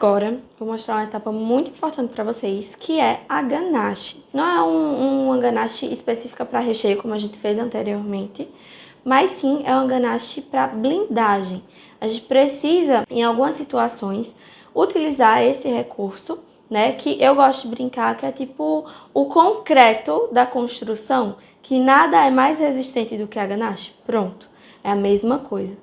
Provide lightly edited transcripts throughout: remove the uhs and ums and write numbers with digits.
agora, vou mostrar uma etapa muito importante para vocês, que é a ganache. Não é uma ganache específica para recheio, como a gente fez anteriormente, mas sim é uma ganache para blindagem. A gente precisa, em algumas situações, utilizar esse recurso, né? Que eu gosto de brincar que é tipo o concreto da construção, que nada é mais resistente do que a ganache. Pronto, é a mesma coisa.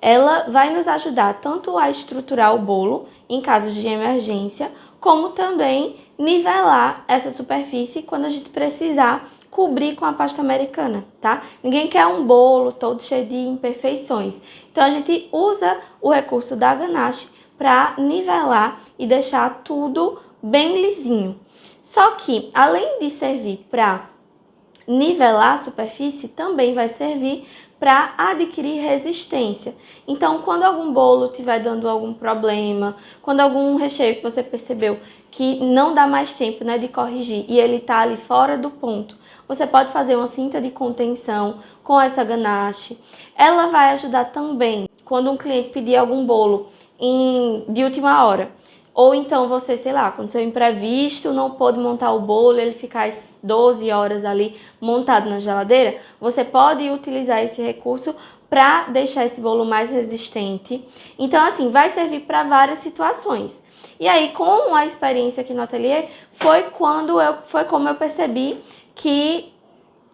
Ela vai nos ajudar tanto a estruturar o bolo em casos de emergência, como também nivelar essa superfície quando a gente precisar cobrir com a pasta americana, tá? Ninguém quer um bolo todo cheio de imperfeições. Então a gente usa o recurso da ganache para nivelar e deixar tudo bem lisinho. Só que, além de servir para nivelar a superfície, também vai servir para adquirir resistência. Então, quando algum bolo estiver dando algum problema, quando algum recheio que você percebeu que não dá mais tempo, né, de corrigir e ele está ali fora do ponto, você pode fazer uma cinta de contenção com essa ganache. Ela vai ajudar também quando um cliente pedir algum bolo de última hora. Ou então você, sei lá, aconteceu um imprevisto, não pôde montar o bolo, ele ficar as 12 horas ali montado na geladeira, você pode utilizar esse recurso para deixar esse bolo mais resistente. Então, assim, vai servir para várias situações. E aí, com a experiência aqui no ateliê, foi como eu percebi que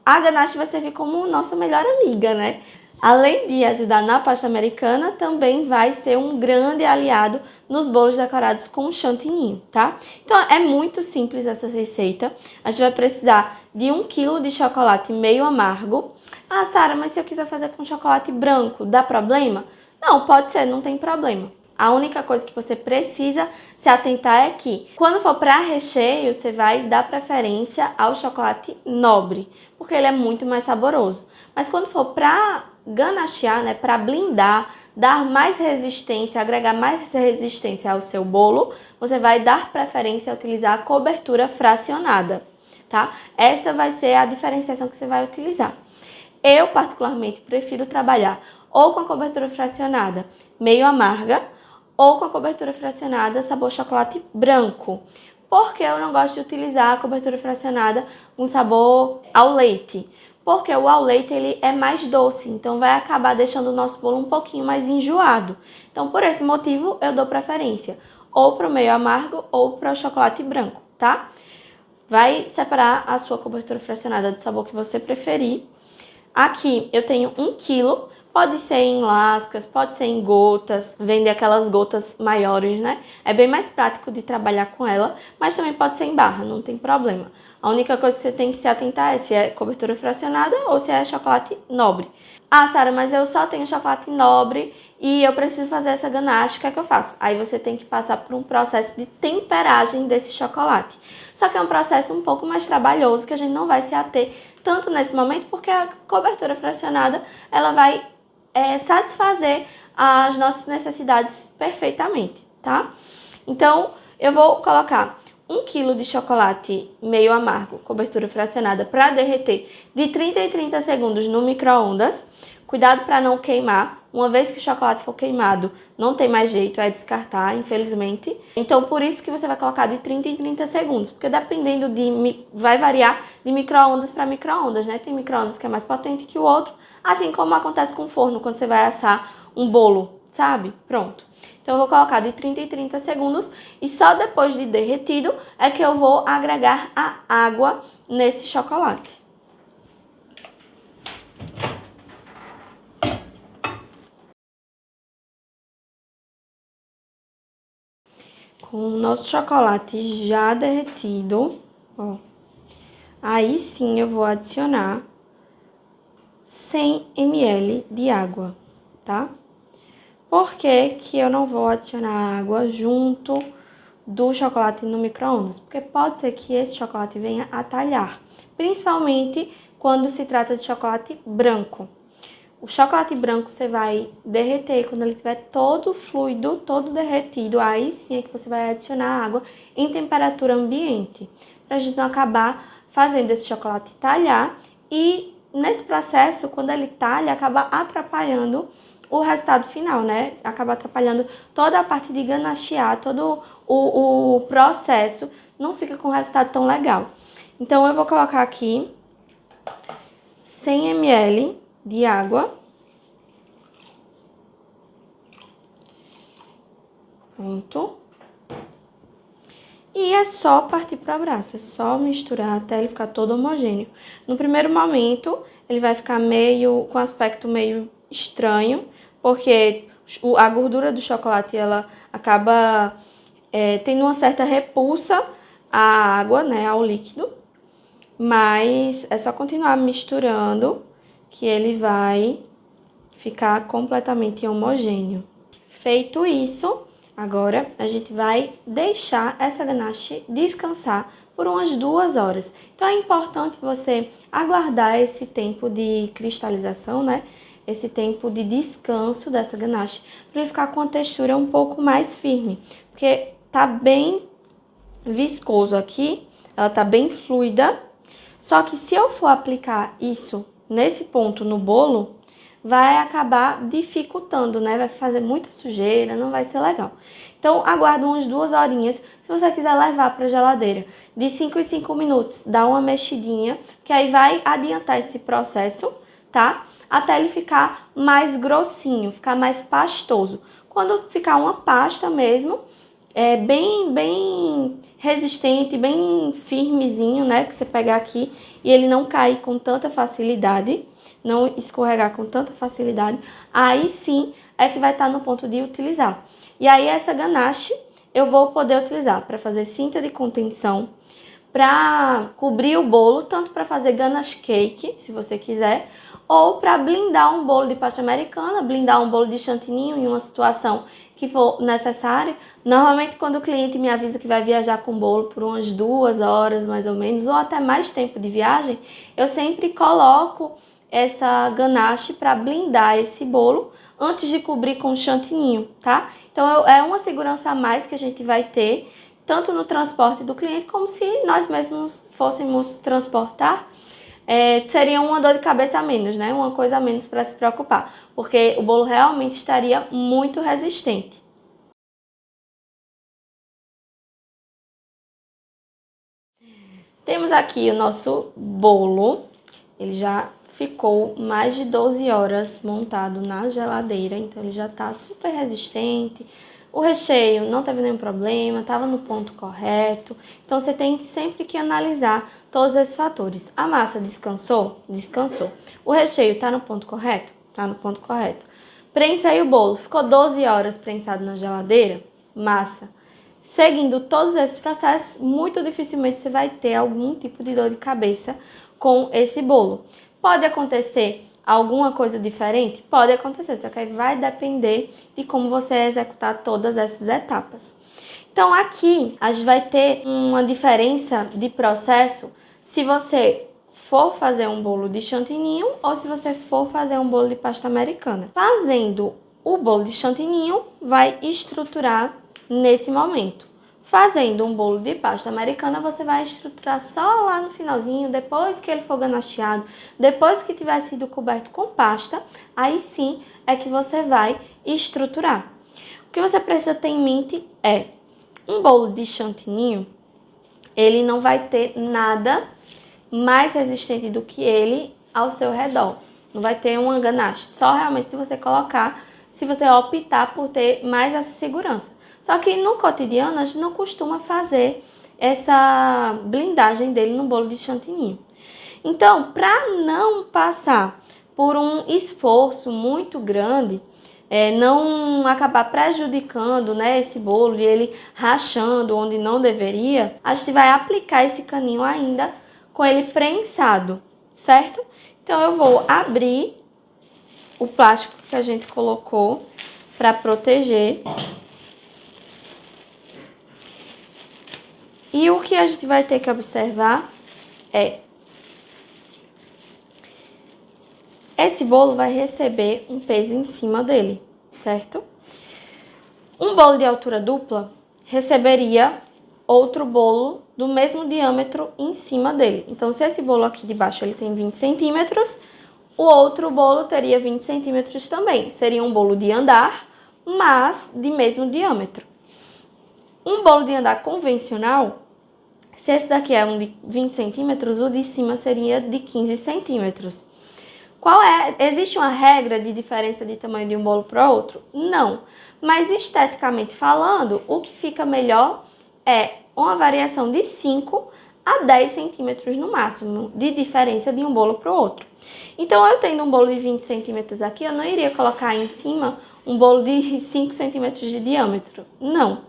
a ganache vai servir como nossa melhor amiga, né? Além de ajudar na pasta americana, também vai ser um grande aliado nos bolos decorados com chantilly, tá? Então, é muito simples essa receita. A gente vai precisar de 1 kg de chocolate meio amargo. Ah, Sara, mas se eu quiser fazer com chocolate branco, dá problema? Não, pode ser, não tem problema. A única coisa que você precisa se atentar é que, quando for para recheio, você vai dar preferência ao chocolate nobre, porque ele é muito mais saboroso. Mas quando for para ganachear, né, para blindar, dar mais resistência, agregar mais resistência ao seu bolo, você vai dar preferência a utilizar a cobertura fracionada, tá? Essa vai ser a diferenciação que você vai utilizar. Eu, particularmente, prefiro trabalhar ou com a cobertura fracionada meio amarga, ou com a cobertura fracionada sabor chocolate branco. Porque eu não gosto de utilizar a cobertura fracionada com sabor ao leite. Porque o ao leite ele é mais doce, então vai acabar deixando o nosso bolo um pouquinho mais enjoado. Então, por esse motivo, eu dou preferência ou para o meio amargo ou para o chocolate branco, tá? Vai separar a sua cobertura fracionada do sabor que você preferir. Aqui eu tenho 1 kg. Pode ser em lascas, pode ser em gotas, vende aquelas gotas maiores, né? É bem mais prático de trabalhar com ela, mas também pode ser em barra, não tem problema. A única coisa que você tem que se atentar é se é cobertura fracionada ou se é chocolate nobre. Ah, Sara, mas eu só tenho chocolate nobre e eu preciso fazer essa ganache, o que é que eu faço? Aí você tem que passar por um processo de temperagem desse chocolate. Só que é um processo um pouco mais trabalhoso, que a gente não vai se ater tanto nesse momento, porque a cobertura fracionada, ela vai satisfazer as nossas necessidades perfeitamente, tá? Então, eu vou colocar 1 kg de chocolate meio amargo, cobertura fracionada, para derreter de 30 em 30 segundos no micro-ondas. Cuidado para não queimar. Uma vez que o chocolate for queimado, não tem mais jeito, é descartar, infelizmente. Então, por isso que você vai colocar de 30 em 30 segundos, porque dependendo vai variar de micro-ondas para micro-ondas, né? Tem micro-ondas que é mais potente que o outro, assim como acontece com o forno, quando você vai assar um bolo, sabe? Pronto. Então, eu vou colocar de 30 em 30 segundos e só depois de derretido é que eu vou agregar a água nesse chocolate. Com o nosso chocolate já derretido, ó, aí sim eu vou adicionar 100 ml de água, tá? Por que que eu não vou adicionar água junto do chocolate no micro-ondas? Porque pode ser que esse chocolate venha a talhar, principalmente quando se trata de chocolate branco. O chocolate branco você vai derreter quando ele estiver todo fluido, todo derretido. Aí sim é que você vai adicionar água em temperatura ambiente, para a gente não acabar fazendo esse chocolate talhar. E nesse processo, quando ele talha, acaba atrapalhando o resultado final, né? Acaba atrapalhando toda a parte de ganachear, todo o processo, não fica com um resultado tão legal. Então, eu vou colocar aqui 100 ml de água. Pronto. E é só partir para o abraço, é só misturar até ele ficar todo homogêneo. No primeiro momento, ele vai ficar meio com aspecto meio estranho, porque a gordura do chocolate ela acaba tendo uma certa repulsa à água, né, ao líquido. Mas é só continuar misturando que ele vai ficar completamente homogêneo. Feito isso, agora a gente vai deixar essa ganache descansar por umas 2 horas. Então é importante você aguardar esse tempo de cristalização, né? Esse tempo de descanso dessa ganache, para ele ficar com a textura um pouco mais firme, porque tá bem viscoso aqui, ela tá bem fluida. Só que se eu for aplicar isso nesse ponto no bolo, vai acabar dificultando, né? Vai fazer muita sujeira, não vai ser legal. Então, aguarda umas 2 horinhas. Se você quiser levar para a geladeira, de 5 em 5 minutos, dá uma mexidinha, que aí vai adiantar esse processo, tá? Até ele ficar mais grossinho, ficar mais pastoso. Quando ficar uma pasta mesmo, bem resistente, bem firmezinho, né? Que você pegar aqui e ele não cair com tanta facilidade, não escorregar com tanta facilidade, aí sim é que vai estar no ponto de utilizar. E aí essa ganache eu vou poder utilizar para fazer cinta de contenção, para cobrir o bolo, tanto para fazer ganache cake, se você quiser, ou para blindar um bolo de pasta americana, blindar um bolo de chantininho em uma situação que for necessária. Normalmente, quando o cliente me avisa que vai viajar com o bolo por umas 2 horas, mais ou menos, ou até mais tempo de viagem, eu sempre coloco essa ganache para blindar esse bolo antes de cobrir com chantininho, tá? Então, é uma segurança a mais que a gente vai ter, tanto no transporte do cliente, como se nós mesmos fôssemos transportar. Seria uma dor de cabeça a menos, né? Uma coisa a menos para se preocupar, porque o bolo realmente estaria muito resistente. Temos aqui o nosso bolo, ele já ficou mais de 12 horas montado na geladeira, então ele já tá super resistente. O recheio não teve nenhum problema, estava no ponto correto. Então você tem sempre que analisar todos esses fatores. A massa descansou? Descansou. O recheio tá no ponto correto? Tá no ponto correto. Prensei o bolo, ficou 12 horas prensado na geladeira? Massa. Seguindo todos esses processos, muito dificilmente você vai ter algum tipo de dor de cabeça com esse bolo. Pode acontecer alguma coisa diferente? Pode acontecer, só que aí vai depender de como você executar todas essas etapas. Então aqui a gente vai ter uma diferença de processo se você for fazer um bolo de chantininho ou se você for fazer um bolo de pasta americana. Fazendo o bolo de chantininho vai estruturar nesse momento. Fazendo um bolo de pasta americana, você vai estruturar só lá no finalzinho, depois que ele for ganacheado, depois que tiver sido coberto com pasta, aí sim é que você vai estruturar. O que você precisa ter em mente é, um bolo de chantininho, ele não vai ter nada mais resistente do que ele ao seu redor. Não vai ter uma ganache, só realmente se você colocar, se você optar por ter mais essa segurança. Só que no cotidiano a gente não costuma fazer essa blindagem dele no bolo de chantininho. Então, para não passar por um esforço muito grande, não acabar prejudicando, né, esse bolo e ele rachando onde não deveria, a gente vai aplicar esse caninho ainda com ele prensado, certo? Então, eu vou abrir o plástico que a gente colocou para proteger. E o que a gente vai ter que observar é, esse bolo vai receber um peso em cima dele, certo? Um bolo de altura dupla receberia outro bolo do mesmo diâmetro em cima dele. Então, se esse bolo aqui de baixo ele tem 20 centímetros, O outro bolo teria 20 centímetros também. Seria um bolo de andar, mas de mesmo diâmetro. Um bolo de andar convencional, se esse daqui é um de 20 centímetros, o de cima seria de 15 centímetros. Existe uma regra de diferença de tamanho de um bolo para outro? Não. Mas esteticamente falando, o que fica melhor é uma variação de 5 a 10 centímetros no máximo de diferença de um bolo para o outro. Então, eu tendo um bolo de 20 centímetros aqui, eu não iria colocar em cima um bolo de 5 centímetros de diâmetro. Não.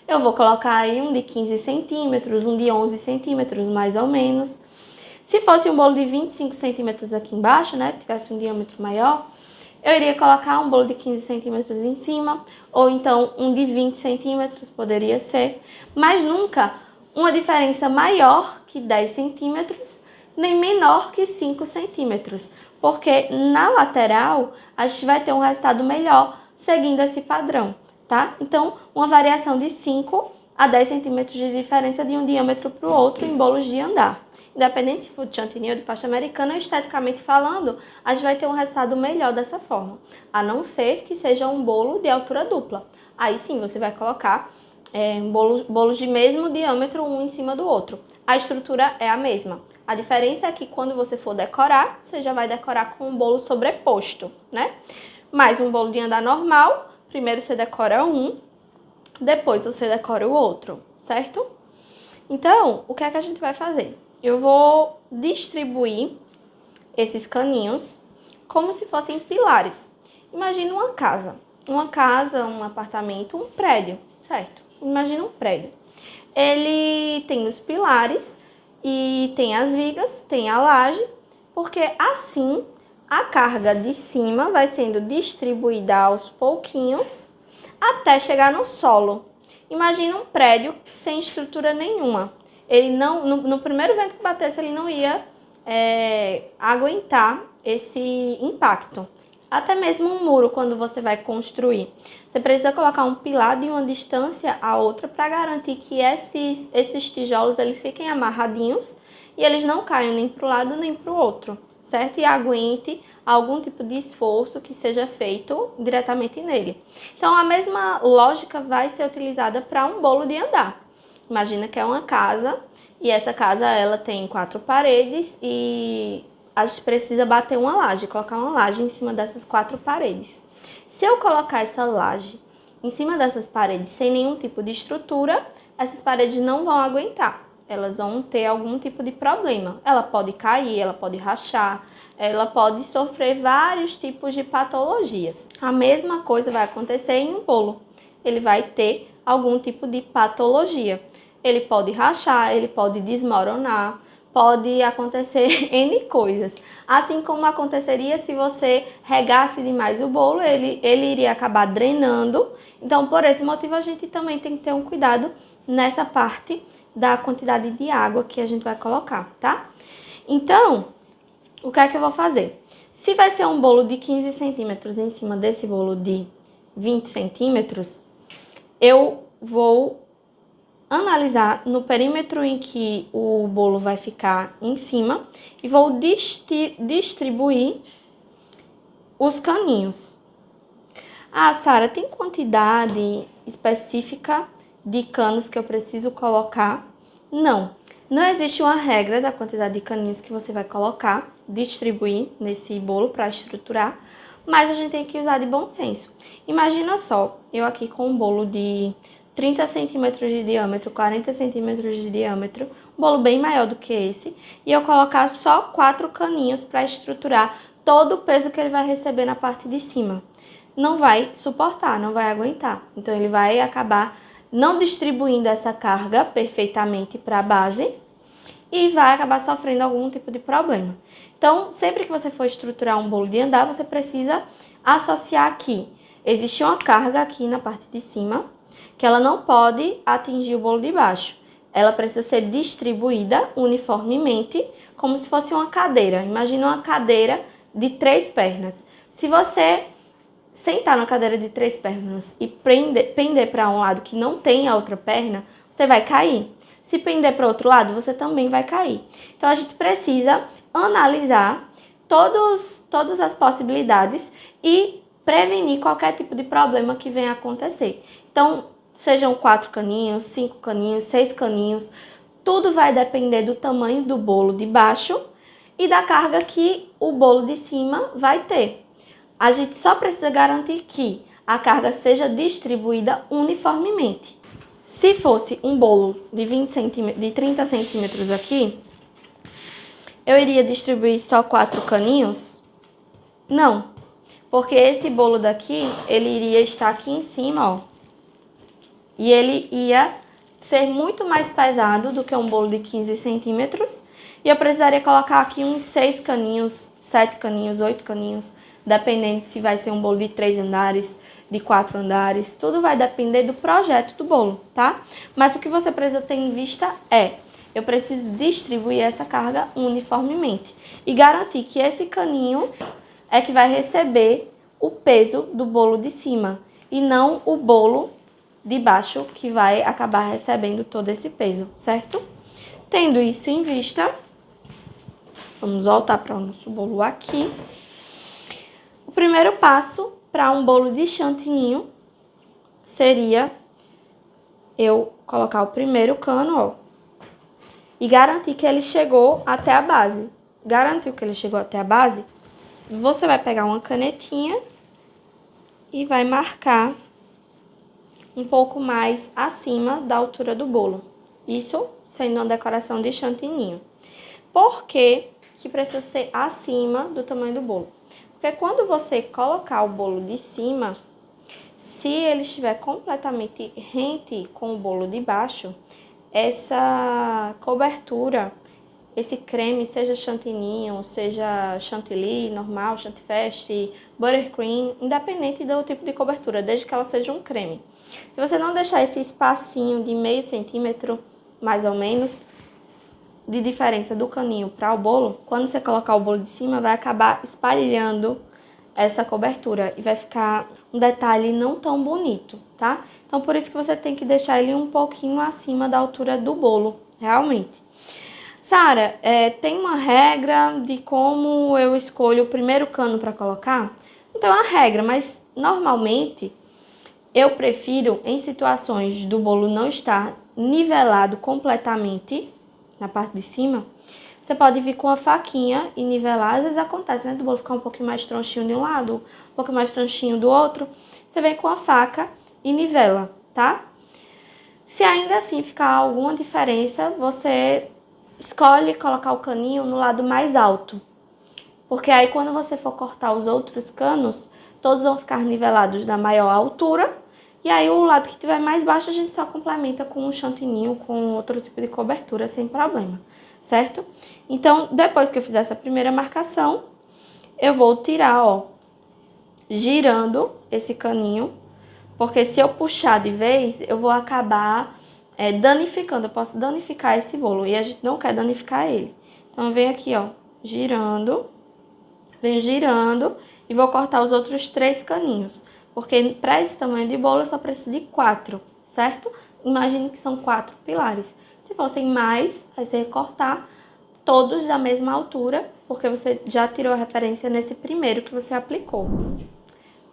Eu vou colocar aí um de 15 centímetros, um de 11 centímetros, mais ou menos. Se fosse um bolo de 25 centímetros aqui embaixo, né, tivesse um diâmetro maior, eu iria colocar um bolo de 15 centímetros em cima, ou então um de 20 centímetros, poderia ser, mas nunca uma diferença maior que 10 centímetros, nem menor que 5 centímetros, porque na lateral a gente vai ter um resultado melhor seguindo esse padrão, tá? Então, uma variação de 5 a 10 centímetros de diferença de um diâmetro para o outro em bolos de andar. Independente se for de chantilly ou de pasta americana, esteticamente falando, a gente vai ter um resultado melhor dessa forma. A não ser que seja um bolo de altura dupla. Aí sim, você vai colocar bolos de mesmo diâmetro um em cima do outro. A estrutura é a mesma. A diferença é que quando você for decorar, você já vai decorar com um bolo sobreposto, né? Mas um bolo de andar normal, primeiro você decora um, depois você decora o outro, certo? Então, o que é que a gente vai fazer? Eu vou distribuir esses caninhos como se fossem pilares. Imagina uma casa, um apartamento, um prédio, certo? Imagina um prédio. Ele tem os pilares e tem as vigas, tem a laje, porque assim a carga de cima vai sendo distribuída aos pouquinhos até chegar no solo. Imagina um prédio sem estrutura nenhuma. Ele não, no primeiro vento que batesse, ele não ia aguentar esse impacto. Até mesmo um muro, quando você vai construir, você precisa colocar um pilar de uma distância a outra para garantir que esses tijolos eles fiquem amarradinhos e eles não caiam nem para o lado nem para o outro, certo? E aguente algum tipo de esforço que seja feito diretamente nele. Então, a mesma lógica vai ser utilizada para um bolo de andar. Imagina que é uma casa e essa casa ela tem 4 paredes e a gente precisa bater uma laje, colocar uma laje em cima dessas 4 paredes. Se eu colocar essa laje em cima dessas paredes sem nenhum tipo de estrutura, essas paredes não vão aguentar. Elas vão ter algum tipo de problema. Ela pode cair, ela pode rachar, ela pode sofrer vários tipos de patologias. A mesma coisa vai acontecer em um bolo. Ele vai ter algum tipo de patologia. Ele pode rachar, ele pode desmoronar, pode acontecer N coisas. Assim como aconteceria se você regasse demais o bolo, ele iria acabar drenando. Então, por esse motivo, a gente também tem que ter um cuidado nessa parte da quantidade de água que a gente vai colocar, tá? Então, o que é que eu vou fazer? Se vai ser um bolo de 15 centímetros em cima desse bolo de 20 centímetros, eu vou analisar no perímetro em que o bolo vai ficar em cima e vou distribuir os caninhos. Ah, Sara, tem quantidade específica de canos que eu preciso colocar? Não. Não existe uma regra da quantidade de caninhos que você vai colocar, distribuir nesse bolo para estruturar, mas a gente tem que usar de bom senso. Imagina só, eu aqui com um bolo de 30 centímetros de diâmetro, 40 centímetros de diâmetro, um bolo bem maior do que esse, e eu colocar só 4 caninhos para estruturar todo o peso que ele vai receber na parte de cima. Não vai suportar, não vai aguentar. Então, ele vai acabar não distribuindo essa carga perfeitamente para a base e vai acabar sofrendo algum tipo de problema. Então, sempre que você for estruturar um bolo de andar, você precisa associar aqui. Existe uma carga aqui na parte de cima, que ela não pode atingir o bolo de baixo. Ela precisa ser distribuída uniformemente, como se fosse uma cadeira. Imagina uma cadeira de 3 pernas. Se você sentar na cadeira de 3 pernas e pender para um lado que não tem a outra perna, você vai cair. Se pender para o outro lado, você também vai cair. Então, a gente precisa analisar todas as possibilidades e prevenir qualquer tipo de problema que venha a acontecer. Então, sejam 4 caninhos, 5 caninhos, 6 caninhos, tudo vai depender do tamanho do bolo de baixo e da carga que o bolo de cima vai ter. A gente só precisa garantir que a carga seja distribuída uniformemente. Se fosse um bolo de 30 centímetros aqui, eu iria distribuir só 4 caninhos? Não, porque esse bolo daqui, ele iria estar aqui em cima, ó. E ele ia ser muito mais pesado do que um bolo de 15 centímetros. E eu precisaria colocar aqui uns 6 caninhos, 7 caninhos, 8 caninhos, dependendo se vai ser um bolo de 3 andares, de 4 andares. Tudo vai depender do projeto do bolo, tá? Mas o que você precisa ter em vista eu preciso distribuir essa carga uniformemente e garantir que esse caninho é que vai receber o peso do bolo de cima e não o bolo de baixo que vai acabar recebendo todo esse peso, certo? Tendo isso em vista, vamos voltar para o nosso bolo aqui. O primeiro passo para um bolo de chantininho seria eu colocar o primeiro cano, ó, e garantir que ele chegou até a base. Garantiu que ele chegou até a base? Você vai pegar uma canetinha e vai marcar um pouco mais acima da altura do bolo. Isso sendo uma decoração de chantininho. Por que que precisa ser acima do tamanho do bolo? Porque quando você colocar o bolo de cima, se ele estiver completamente rente com o bolo de baixo, essa cobertura, esse creme, seja chantininho, seja chantilly, normal, chantifeste, buttercream, independente do tipo de cobertura, desde que ela seja um creme. Se você não deixar esse espacinho de meio centímetro, mais ou menos, de diferença do caninho para o bolo, quando você colocar o bolo de cima, vai acabar espalhando essa cobertura e vai ficar um detalhe não tão bonito, tá? Então, por isso que você tem que deixar ele um pouquinho acima da altura do bolo, realmente. Sara, tem uma regra de como eu escolho o primeiro cano para colocar? Não tem uma regra, mas normalmente eu prefiro, em situações do bolo não estar nivelado completamente na parte de cima, você pode vir com a faquinha e nivelar. Às vezes acontece, né, do bolo ficar um pouquinho mais tronchinho de um lado, um pouquinho mais tronchinho do outro. Você vem com a faca e nivela, tá? Se ainda assim ficar alguma diferença, você escolhe colocar o caninho no lado mais alto. Porque aí quando você for cortar os outros canos, todos vão ficar nivelados da maior altura. E aí o lado que tiver mais baixo a gente só complementa com um chantininho, com outro tipo de cobertura, sem problema, certo? Então, depois que eu fizer essa primeira marcação, eu vou tirar, ó, girando esse caninho, porque se eu puxar de vez, eu vou acabar danificando, eu posso danificar esse bolo e a gente não quer danificar ele. Então, eu venho aqui, ó, venho girando e vou cortar os outros 3 caninhos, porque para esse tamanho de bolo eu só preciso de 4, certo? Imagine que são 4 pilares. Se fossem mais, aí você ia cortar todos da mesma altura, porque você já tirou a referência nesse primeiro que você aplicou.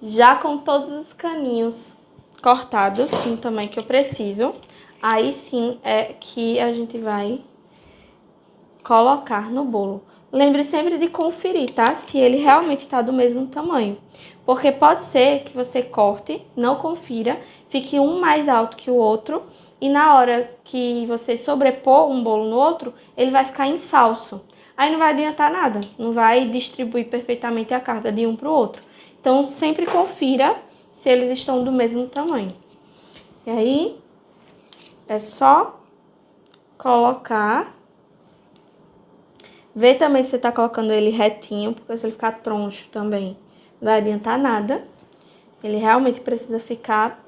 Já com todos os caninhos cortados no tamanho que eu preciso, aí sim é que a gente vai colocar no bolo. Lembre sempre de conferir, tá? Se ele realmente está do mesmo tamanho. Porque pode ser que você corte, não confira, fique um mais alto que o outro e na hora que você sobrepor um bolo no outro, ele vai ficar em falso. Aí não vai adiantar nada, não vai distribuir perfeitamente a carga de um para o outro. Então, sempre confira se eles estão do mesmo tamanho. E aí, é só colocar. Vê também se você tá colocando ele retinho, porque se ele ficar troncho também, não vai adiantar nada. Ele realmente precisa ficar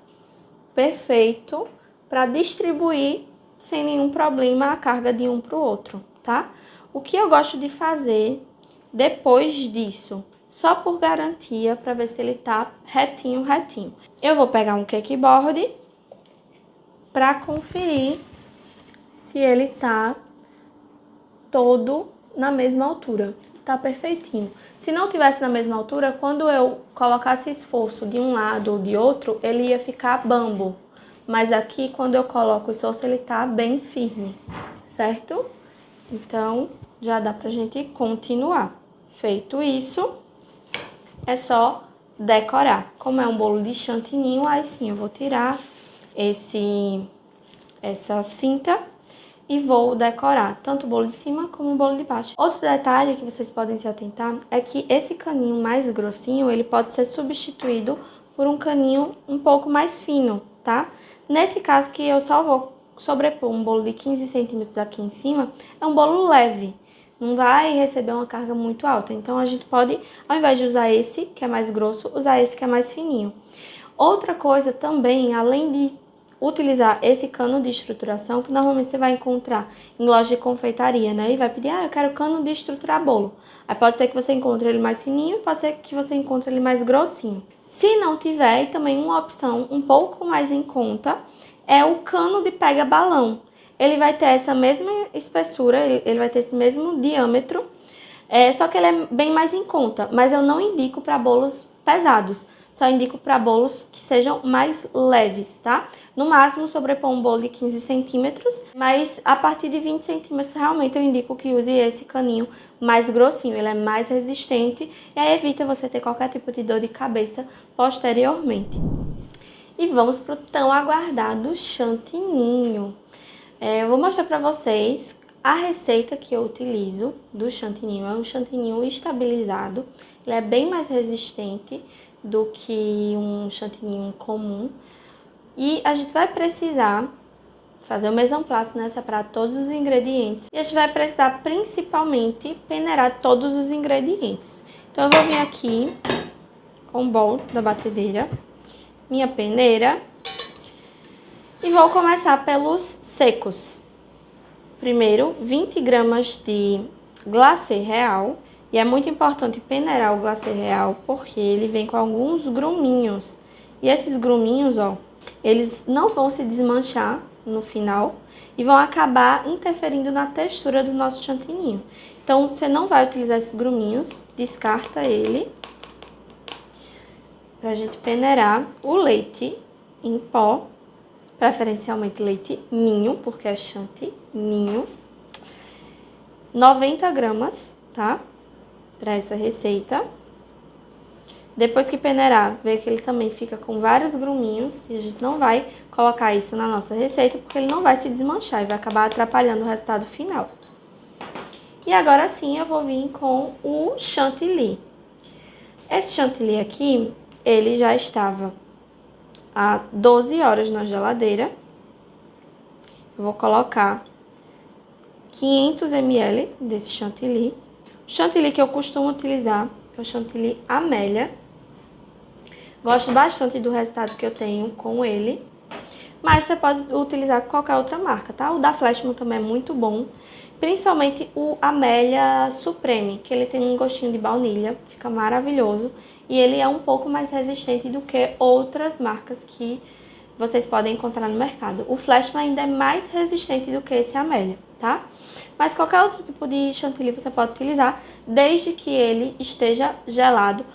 perfeito para distribuir sem nenhum problema a carga de um para o outro, tá? O que eu gosto de fazer depois disso, só por garantia, para ver se ele tá retinho. Eu vou pegar um cake board para conferir se ele tá todo na mesma altura. tá perfeitinho. Se não tivesse na mesma altura, quando eu colocasse esforço de um lado ou de outro, ele ia ficar bambo. Mas aqui, quando eu coloco o esforço, ele tá bem firme, certo? Então, já dá pra gente continuar. Feito isso, é só decorar. Como é um bolo de chantininho, aí sim eu vou tirar essa cinta e vou decorar tanto o bolo de cima como o bolo de baixo. Outro detalhe que vocês podem se atentar é que esse caninho mais grossinho, ele pode ser substituído por um caninho um pouco mais fino, tá? Nesse caso que eu só vou sobrepor um bolo de 15 centímetros aqui em cima, é um bolo leve, não vai receber uma carga muito alta. Então, a gente pode, ao invés de usar esse, que é mais grosso, usar esse que é mais fininho. Outra coisa também, além de utilizar esse cano de estruturação, que normalmente você vai encontrar em loja de confeitaria, né? E vai pedir, eu quero cano de estruturar bolo. Aí pode ser que você encontre ele mais fininho, pode ser que você encontre ele mais grossinho. Se não tiver, também uma opção um pouco mais em conta é o cano de pega-balão. Ele vai ter essa mesma espessura, ele vai ter esse mesmo diâmetro, só que ele é bem mais em conta, mas eu não indico para bolos pesados. Só indico para bolos que sejam mais leves, tá? No máximo, sobrepor um bolo de 15 centímetros, mas a partir de 20 centímetros, realmente eu indico que use esse caninho mais grossinho. Ele é mais resistente e aí evita você ter qualquer tipo de dor de cabeça posteriormente. E vamos pro tão aguardado chantininho. Eu vou mostrar para vocês a receita que eu utilizo do chantininho. É um chantininho estabilizado, ele é bem mais resistente do que um chantininho comum. E a gente vai precisar fazer o mise en place, né? Separar todos os ingredientes. E a gente vai precisar principalmente peneirar todos os ingredientes. Então eu vou vir aqui com o bowl da batedeira, minha peneira, e vou começar pelos secos. Primeiro, 20 gramas de glacê real. E é muito importante peneirar o glacê real porque ele vem com alguns gruminhos. E esses gruminhos, ó, eles não vão se desmanchar no final e vão acabar interferindo na textura do nosso chantininho. Então, você não vai utilizar esses gruminhos, descarta ele. Pra gente peneirar o leite em pó, preferencialmente leite ninho, porque é chantininho. 90 gramas, tá? Para essa receita. Depois que peneirar, vê que ele também fica com vários gruminhos. E a gente não vai colocar isso na nossa receita, porque ele não vai se desmanchar e vai acabar atrapalhando o resultado final. E agora sim eu vou vir com o chantilly. Esse chantilly aqui, ele já estava há 12 horas na geladeira. Eu vou colocar 500 ml desse chantilly. O chantilly que eu costumo utilizar é o chantilly Amélia. Gosto bastante do resultado que eu tenho com ele. Mas você pode utilizar qualquer outra marca, tá? O da Flashman também é muito bom. Principalmente o Amélia Supreme, que ele tem um gostinho de baunilha. Fica maravilhoso. E ele é um pouco mais resistente do que outras marcas que vocês podem encontrar no mercado. O Flashman ainda é mais resistente do que esse Amélia, tá? Mas qualquer outro tipo de chantilly você pode utilizar, desde que ele esteja gelado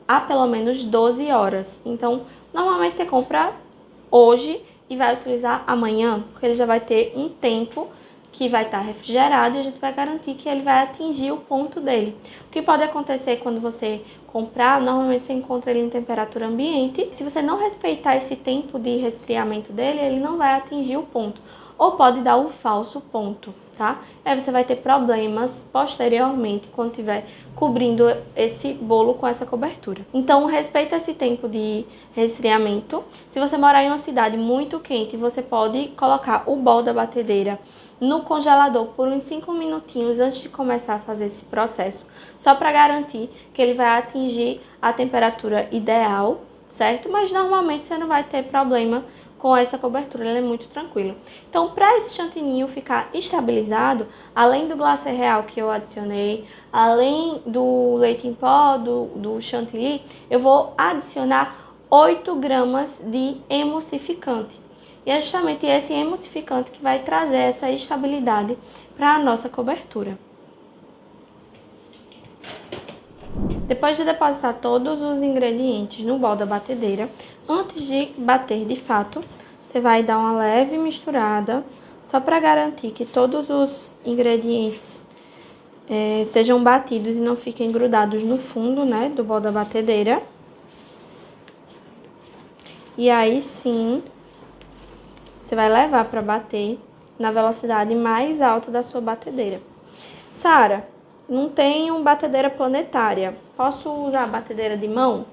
há pelo menos 12 horas. Então, normalmente você compra hoje e vai utilizar amanhã, porque ele já vai ter um tempo que vai estar refrigerado e a gente vai garantir que ele vai atingir o ponto dele. O que pode acontecer quando você comprar, normalmente você encontra ele em temperatura ambiente. Se você não respeitar esse tempo de resfriamento dele, ele não vai atingir o ponto. Ou pode dar o falso ponto, tá? Aí você vai ter problemas posteriormente quando estiver cobrindo esse bolo com essa cobertura. Então, respeita esse tempo de resfriamento. Se você morar em uma cidade muito quente, você pode colocar o bowl da batedeira no congelador por uns 5 minutinhos antes de começar a fazer esse processo, só para garantir que ele vai atingir a temperatura ideal, certo? Mas normalmente você não vai ter problema com essa cobertura, ele é muito tranquilo. Então, para esse chantininho ficar estabilizado, além do glacê real que eu adicionei, além do leite em pó, do chantilly, eu vou adicionar 8 gramas de emulsificante. E é justamente esse emulsificante que vai trazer essa estabilidade para a nossa cobertura. Depois de depositar todos os ingredientes no bol da batedeira, antes de bater de fato, você vai dar uma leve misturada, só para garantir que todos os ingredientes sejam batidos e não fiquem grudados no fundo, né, do bol da batedeira. E aí sim, você vai levar para bater na velocidade mais alta da sua batedeira. Sara, não tenho batedeira planetária. Posso usar a batedeira de mão?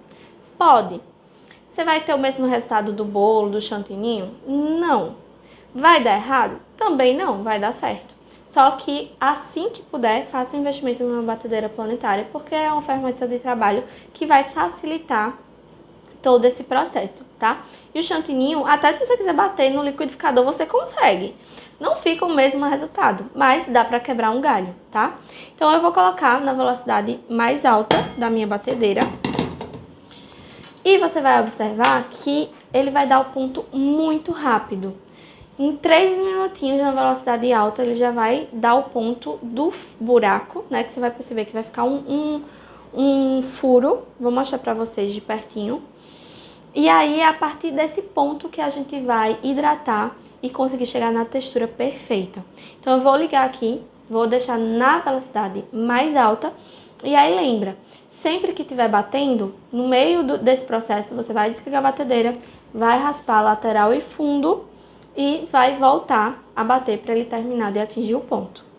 Pode. Você vai ter o mesmo resultado do bolo, do chantininho? Não. Vai dar errado? Também não, vai dar certo. Só que assim que puder, faça um investimento numa batedeira planetária, porque é uma ferramenta de trabalho que vai facilitar todo esse processo, tá? E o chantininho, até se você quiser bater no liquidificador, você consegue. Não fica o mesmo resultado, mas dá pra quebrar um galho, tá? Então, eu vou colocar na velocidade mais alta da minha batedeira. E você vai observar que ele vai dar o ponto muito rápido. Em 3 minutinhos na velocidade alta, ele já vai dar o ponto do buraco, né? Que você vai perceber que vai ficar um furo. Vou mostrar pra vocês de pertinho. E aí, é a partir desse ponto que a gente vai hidratar e conseguir chegar na textura perfeita. Então, eu vou ligar aqui, vou deixar na velocidade mais alta. E aí, lembra, sempre que estiver batendo, no meio desse processo, você vai desligar a batedeira, vai raspar lateral e fundo e vai voltar a bater para ele terminar de atingir o ponto.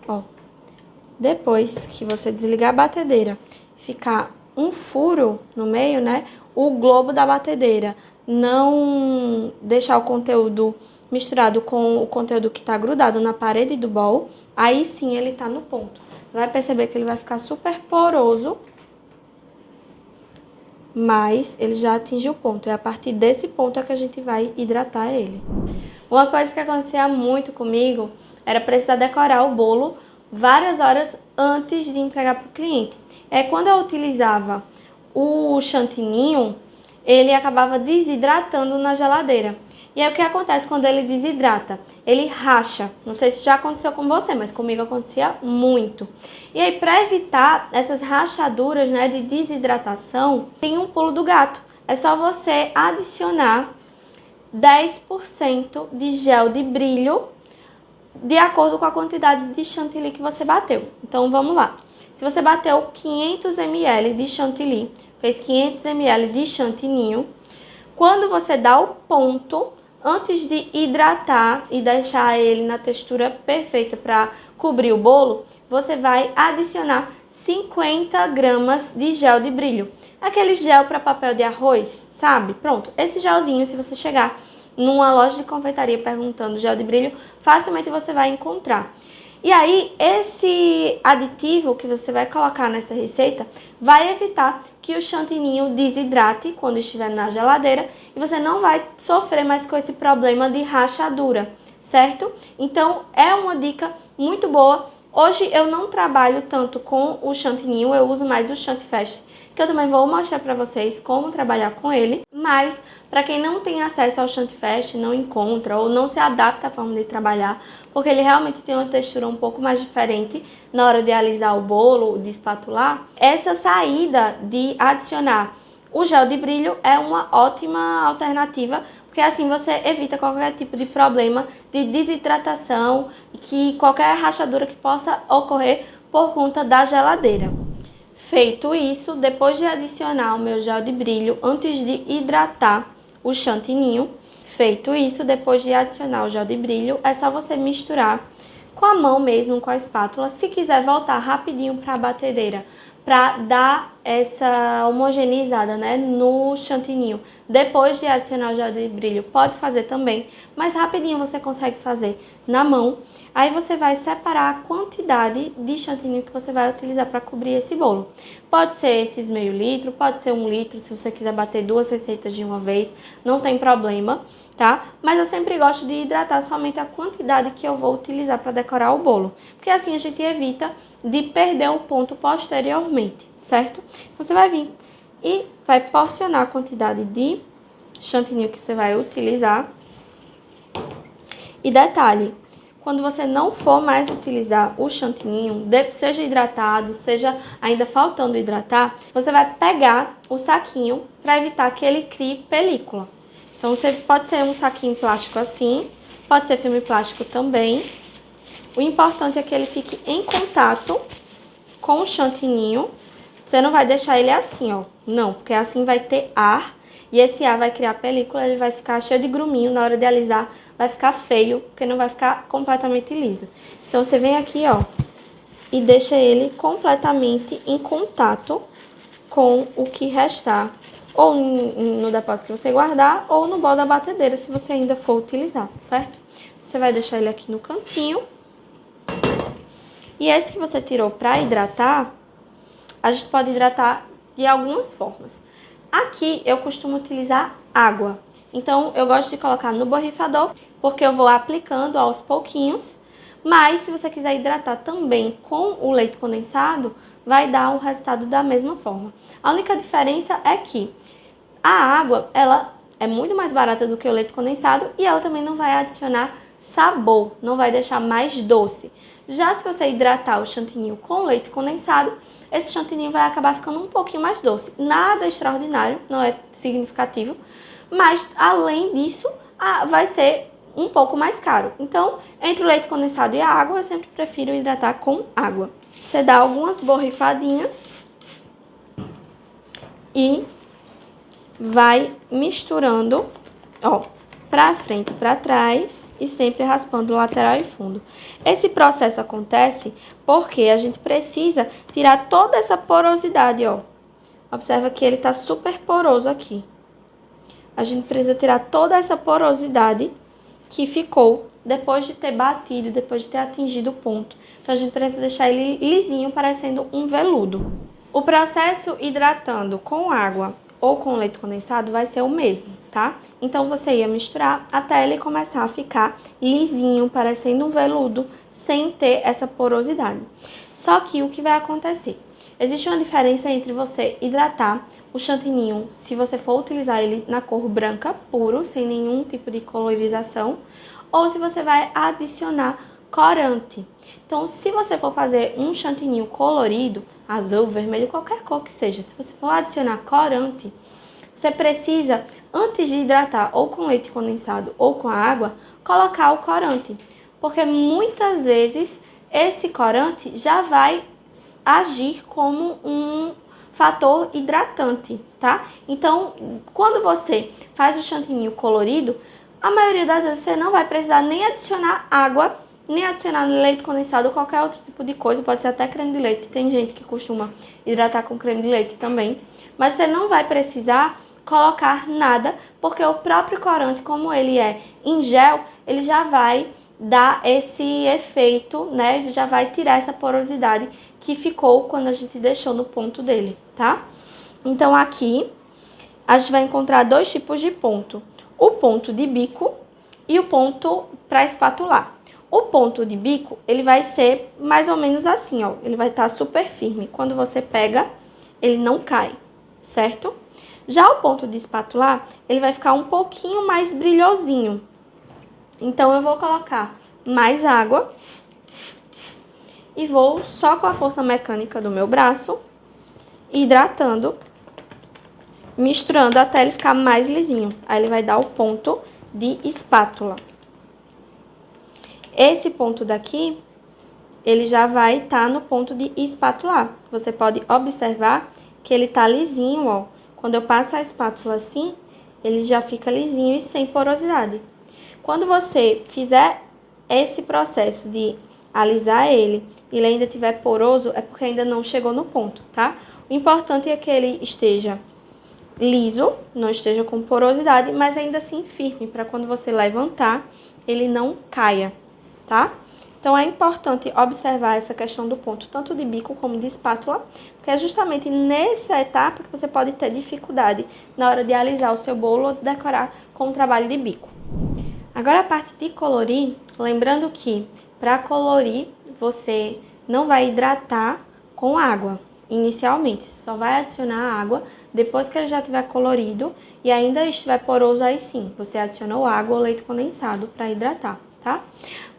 Ó, depois que você desligar a batedeira, ficar um furo no meio, né? O globo da batedeira não deixar o conteúdo misturado com o conteúdo que tá grudado na parede do bol, aí sim ele tá no ponto. Vai perceber que ele vai ficar super poroso, mas ele já atingiu o ponto. É a partir desse ponto é que a gente vai hidratar ele. Uma coisa que acontecia muito comigo era precisar decorar o bolo várias horas antes de entregar para o cliente. Quando eu utilizava o chantininho, ele acabava desidratando na geladeira. E aí o que acontece quando ele desidrata? Ele racha. Não sei se já aconteceu com você, mas comigo acontecia muito. E aí, para evitar essas rachaduras, né, de desidratação, tem um pulo do gato. É só você adicionar 10% de gel de brilho de acordo com a quantidade de chantilly que você bateu. Então, vamos lá. Se você bateu 500 ml de chantilly, fez 500 ml de chantininho, quando você dá o ponto, antes de hidratar e deixar ele na textura perfeita para cobrir o bolo, você vai adicionar 50 gramas de gel de brilho. Aquele gel para papel de arroz, sabe? Pronto, esse gelzinho, se você chegar numa loja de confeitaria perguntando gel de brilho, facilmente você vai encontrar. E aí, esse aditivo que você vai colocar nessa receita vai evitar que o chantininho desidrate quando estiver na geladeira e você não vai sofrer mais com esse problema de rachadura, certo? Então, é uma dica muito boa. Hoje eu não trabalho tanto com o chantininho, eu uso mais o chantifest, que eu também vou mostrar para vocês como trabalhar com ele. Mas, para quem não tem acesso ao chantifest, não encontra ou não se adapta à forma de trabalhar, porque ele realmente tem uma textura um pouco mais diferente na hora de alisar o bolo, de espatular, essa saída de adicionar o gel de brilho é uma ótima alternativa, porque assim você evita qualquer tipo de problema de desidratação e que qualquer rachadura que possa ocorrer por conta da geladeira. Feito isso, depois de adicionar o meu gel de brilho, antes de hidratar o chantininho, é só você misturar com a mão mesmo, com a espátula. Se quiser voltar rapidinho para a batedeira, para dar essa homogeneizada, né, no chantininho. Depois de adicionar o gel de brilho, pode fazer também, mas rapidinho você consegue fazer na mão. Aí você vai separar a quantidade de chantininho que você vai utilizar para cobrir esse bolo. Pode ser esses meio litro, pode ser 1 litro, se você quiser bater 2 receitas de uma vez, não tem problema, tá? Mas eu sempre gosto de hidratar somente a quantidade que eu vou utilizar para decorar o bolo, porque assim a gente evita de perder um ponto posteriormente, certo? Então, você vai vir e vai porcionar a quantidade de chantininho que você vai utilizar. E detalhe, quando você não for mais utilizar o chantininho, seja hidratado, seja ainda faltando hidratar, você vai pegar o saquinho para evitar que ele crie película. Então, você pode ser um saquinho plástico assim, pode ser filme plástico também. O importante é que ele fique em contato com o chantininho. Você não vai deixar ele assim, ó. Não, porque assim vai ter ar. E esse ar vai criar película, ele vai ficar cheio de gruminho. Na hora de alisar, vai ficar feio, porque não vai ficar completamente liso. Então, você vem aqui, ó, e deixa ele completamente em contato com o que restar. Ou no depósito que você guardar, ou no bol da batedeira, se você ainda for utilizar, certo? Você vai deixar ele aqui no cantinho. E esse que você tirou para hidratar, a gente pode hidratar de algumas formas. Aqui eu costumo utilizar água. Então, eu gosto de colocar no borrifador, porque eu vou aplicando aos pouquinhos. Mas, se você quiser hidratar também com o leite condensado, vai dar o resultado da mesma forma. A única diferença é que a água, ela é muito mais barata do que o leite condensado e ela também não vai adicionar sabor, não vai deixar mais doce. Já se você hidratar o chantininho com leite condensado, esse chantininho vai acabar ficando um pouquinho mais doce. Nada extraordinário, não é significativo, mas além disso, vai ser um pouco mais caro. Então, entre o leite condensado e a água, eu sempre prefiro hidratar com água. Você dá algumas borrifadinhas e vai misturando, ó, pra frente e pra trás e sempre raspando lateral e fundo. Esse processo acontece porque a gente precisa tirar toda essa porosidade, ó. Observa que ele tá super poroso aqui. A gente precisa tirar toda essa porosidade que ficou depois de ter batido, depois de ter atingido o ponto. Então, a gente precisa deixar ele lisinho, parecendo um veludo. O processo hidratando com água ou com leite condensado vai ser o mesmo, tá? Então, você ia misturar até ele começar a ficar lisinho, parecendo um veludo, sem ter essa porosidade. Só que o que vai acontecer? Existe uma diferença entre você hidratar o chantininho, se você for utilizar ele na cor branca, puro, sem nenhum tipo de colorização, ou se você vai adicionar corante. Então, se você for fazer um chantininho colorido, azul, vermelho, qualquer cor que seja, se você for adicionar corante, você precisa, antes de hidratar ou com leite condensado ou com a água, colocar o corante. Porque muitas vezes esse corante já vai agir como um fator hidratante, tá? Então, quando você faz o chantininho colorido, a maioria das vezes você não vai precisar nem adicionar água, nem adicionar leite condensado ou qualquer outro tipo de coisa, pode ser até creme de leite, tem gente que costuma hidratar com creme de leite também, mas você não vai precisar colocar nada, porque o próprio corante, como ele é em gel, ele já vai dar esse efeito, né? Já vai tirar essa porosidade que ficou quando a gente deixou no ponto dele, tá? Então, aqui, a gente vai encontrar dois tipos de ponto. O ponto de bico e o ponto para espatular. O ponto de bico, ele vai ser mais ou menos assim, ó. Ele vai estar super firme. Quando você pega, ele não cai, certo? Já o ponto de espatular, ele vai ficar um pouquinho mais brilhosinho. Então, eu vou colocar mais água e vou só com a força mecânica do meu braço, hidratando, misturando até ele ficar mais lisinho. Aí, ele vai dar o ponto de espátula. Esse ponto daqui, ele já vai estar no ponto de espatular. Você pode observar que ele tá lisinho, ó. Quando eu passo a espátula assim, ele já fica lisinho e sem porosidade. Quando você fizer esse processo de alisar ele e ele ainda estiver poroso, é porque ainda não chegou no ponto, tá? O importante é que ele esteja liso, não esteja com porosidade, mas ainda assim firme, para quando você levantar, ele não caia, tá? Então, é importante observar essa questão do ponto, tanto de bico como de espátula, porque é justamente nessa etapa que você pode ter dificuldade na hora de alisar o seu bolo ou decorar com o trabalho de bico. Agora, a parte de colorir, lembrando que para colorir, você não vai hidratar com água inicialmente, você só vai adicionar água depois que ele já estiver colorido e ainda estiver poroso, aí sim, você adicionou água ou leite condensado para hidratar, tá?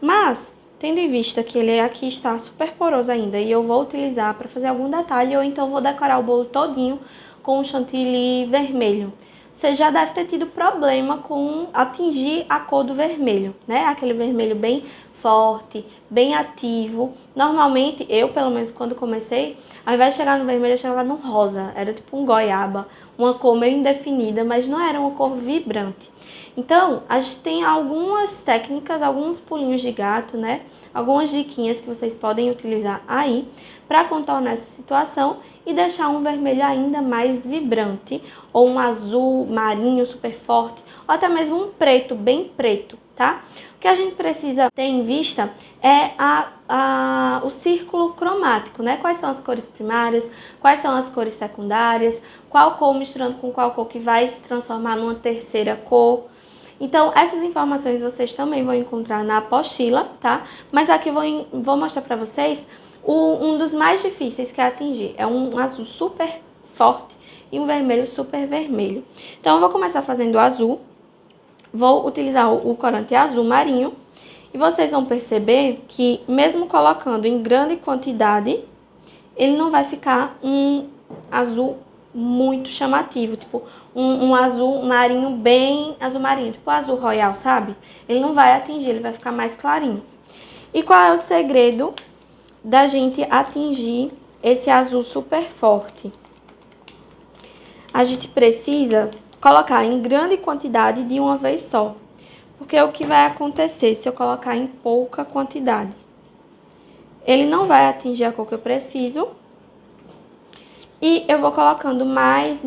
Mas, tendo em vista que ele aqui está super poroso ainda e eu vou utilizar para fazer algum detalhe ou então vou decorar o bolo todinho com um chantilly vermelho, você já deve ter tido problema com atingir a cor do vermelho, né? Aquele vermelho bem forte, bem ativo. Normalmente, eu pelo menos quando comecei, ao invés de chegar no vermelho, eu chegava no rosa. Era tipo um goiaba, uma cor meio indefinida, mas não era uma cor vibrante. Então, a gente tem algumas técnicas, alguns pulinhos de gato, né? Algumas diquinhas que vocês podem utilizar aí para contornar essa situação e deixar um vermelho ainda mais vibrante, ou um azul marinho super forte, ou até mesmo um preto, bem preto, tá? O que a gente precisa ter em vista é o círculo cromático, né? Quais são as cores primárias, quais são as cores secundárias, qual cor misturando com qual cor que vai se transformar numa terceira cor. Então, essas informações vocês também vão encontrar na apostila, tá? Mas aqui eu vou mostrar para vocês um dos mais difíceis que é atingir. É um azul super forte e um vermelho super vermelho. Então, eu vou começar fazendo o azul. Vou utilizar o corante azul marinho. E vocês vão perceber que, mesmo colocando em grande quantidade, ele não vai ficar um azul muito chamativo. Tipo, um azul marinho bem azul marinho. Tipo azul royal, sabe? Ele não vai atingir, ele vai ficar mais clarinho. E qual é o segredo da gente atingir esse azul super forte? A gente precisa colocar em grande quantidade de uma vez só. Porque o que vai acontecer se eu colocar em pouca quantidade? Ele não vai atingir a cor que eu preciso. E eu vou colocando mais,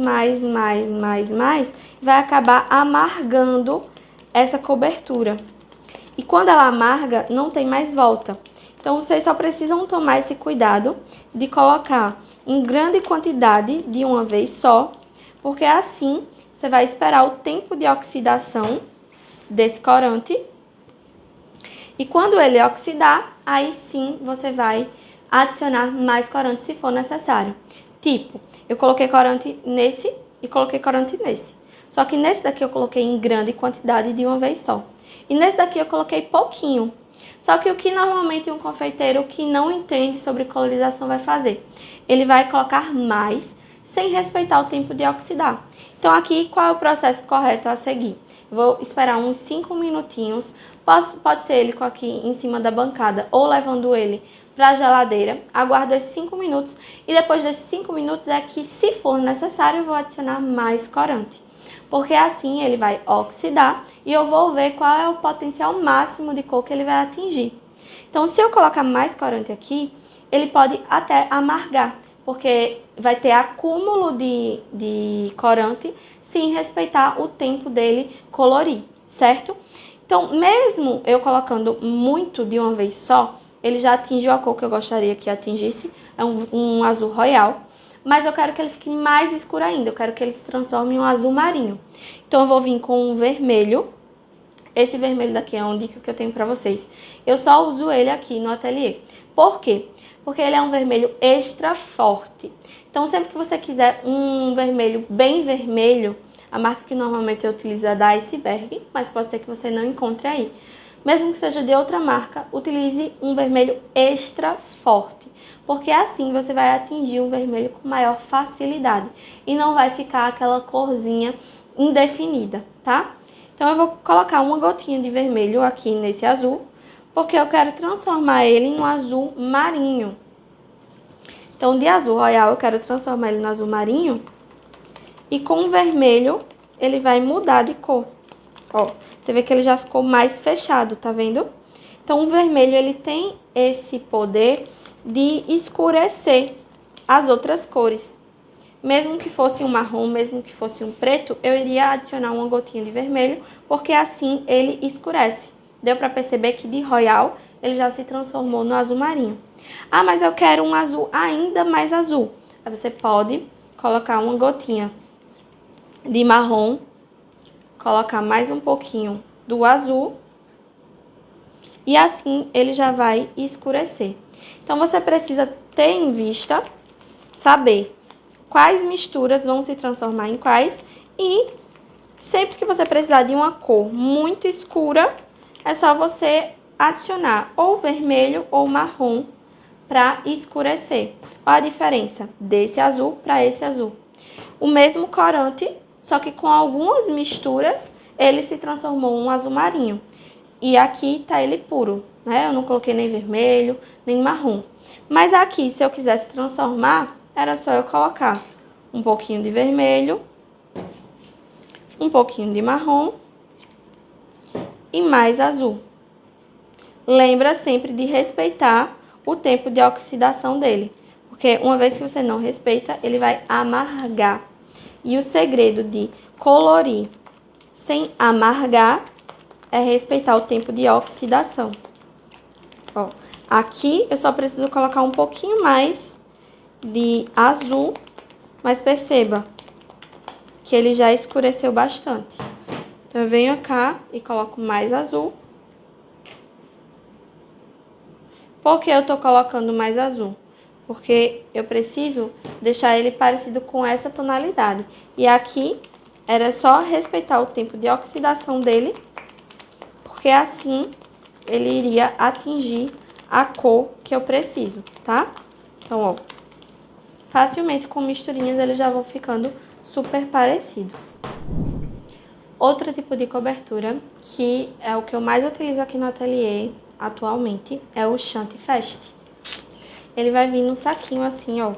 vai acabar amargando essa cobertura. E quando ela amarga, não tem mais volta. Então, vocês só precisam tomar esse cuidado de colocar em grande quantidade de uma vez só, porque assim você vai esperar o tempo de oxidação desse corante. E quando ele oxidar, aí sim você vai adicionar mais corante se for necessário. Tipo, eu coloquei corante nesse e coloquei corante nesse. Só que nesse daqui eu coloquei em grande quantidade de uma vez só. E nesse daqui eu coloquei pouquinho. Só que o que normalmente um confeiteiro que não entende sobre colorização vai fazer? Ele vai colocar mais sem respeitar o tempo de oxidar. Então aqui, qual é o processo correto a seguir? Vou esperar uns 5 minutinhos. Pode ser ele aqui em cima da bancada ou levando ele para a geladeira. Aguardo esses 5 minutos e depois desses 5 minutos é que, se for necessário, eu vou adicionar mais corante. Porque assim ele vai oxidar e eu vou ver qual é o potencial máximo de cor que ele vai atingir. Então, se eu colocar mais corante aqui, ele pode até amargar, porque vai ter acúmulo de corante sem respeitar o tempo dele colorir, certo? Então, mesmo eu colocando muito de uma vez só, ele já atingiu a cor que eu gostaria que atingisse, é um azul royal. Mas eu quero que ele fique mais escuro ainda, eu quero que ele se transforme em um azul marinho. Então, eu vou vir com um vermelho. Esse vermelho daqui é uma dica que eu tenho pra vocês. Eu só uso ele aqui no ateliê. Por quê? Porque ele é um vermelho extra forte. Então, sempre que você quiser um vermelho bem vermelho, a marca que normalmente eu utilizo é da Iceberg, mas pode ser que você não encontre aí. Mesmo que seja de outra marca, utilize um vermelho extra forte, porque assim você vai atingir um vermelho com maior facilidade e não vai ficar aquela corzinha indefinida, tá? Então eu vou colocar uma gotinha de vermelho aqui nesse azul, porque eu quero transformar ele em um azul marinho. Então, de azul royal eu quero transformar ele no azul marinho, e com o vermelho ele vai mudar de cor. Ó, você vê que ele já ficou mais fechado, tá vendo? Então, o vermelho, ele tem esse poder de escurecer as outras cores, Mesmo que fosse um marrom, mesmo que fosse um preto, eu iria adicionar uma gotinha de vermelho, porque assim ele escurece. Deu para perceber que de royal ele já se transformou no azul marinho. Ah, mas eu quero um azul ainda mais azul. Aí você pode colocar uma gotinha de marrom, colocar mais um pouquinho do azul e assim ele já vai escurecer. Então você precisa ter em vista, saber quais misturas vão se transformar em quais e sempre que você precisar de uma cor muito escura, é só você adicionar ou vermelho ou marrom para escurecer. Olha a diferença desse azul para esse azul. O mesmo corante, só que com algumas misturas, ele se transformou em um azul marinho. E aqui tá ele puro, né? Eu não coloquei nem vermelho, nem marrom. Mas aqui, se eu quisesse transformar, era só eu colocar um pouquinho de vermelho, um pouquinho de marrom e mais azul. Lembra sempre de respeitar o tempo de oxidação dele, porque uma vez que você não respeita, ele vai amargar. E o segredo de colorir sem amargar é respeitar o tempo de oxidação. Ó, aqui eu só preciso colocar um pouquinho mais de azul, mas perceba que ele já escureceu bastante. Então eu venho cá e coloco mais azul. Por que eu tô colocando mais azul? Porque eu preciso deixar ele parecido com essa tonalidade. E aqui era só respeitar o tempo de oxidação dele, porque assim ele iria atingir a cor que eu preciso, tá? Então, ó, facilmente com misturinhas eles já vão ficando super parecidos. Outro tipo de cobertura, que é o que eu mais utilizo aqui no ateliê atualmente, é o Chantifest. Ele vai vir num saquinho assim, ó.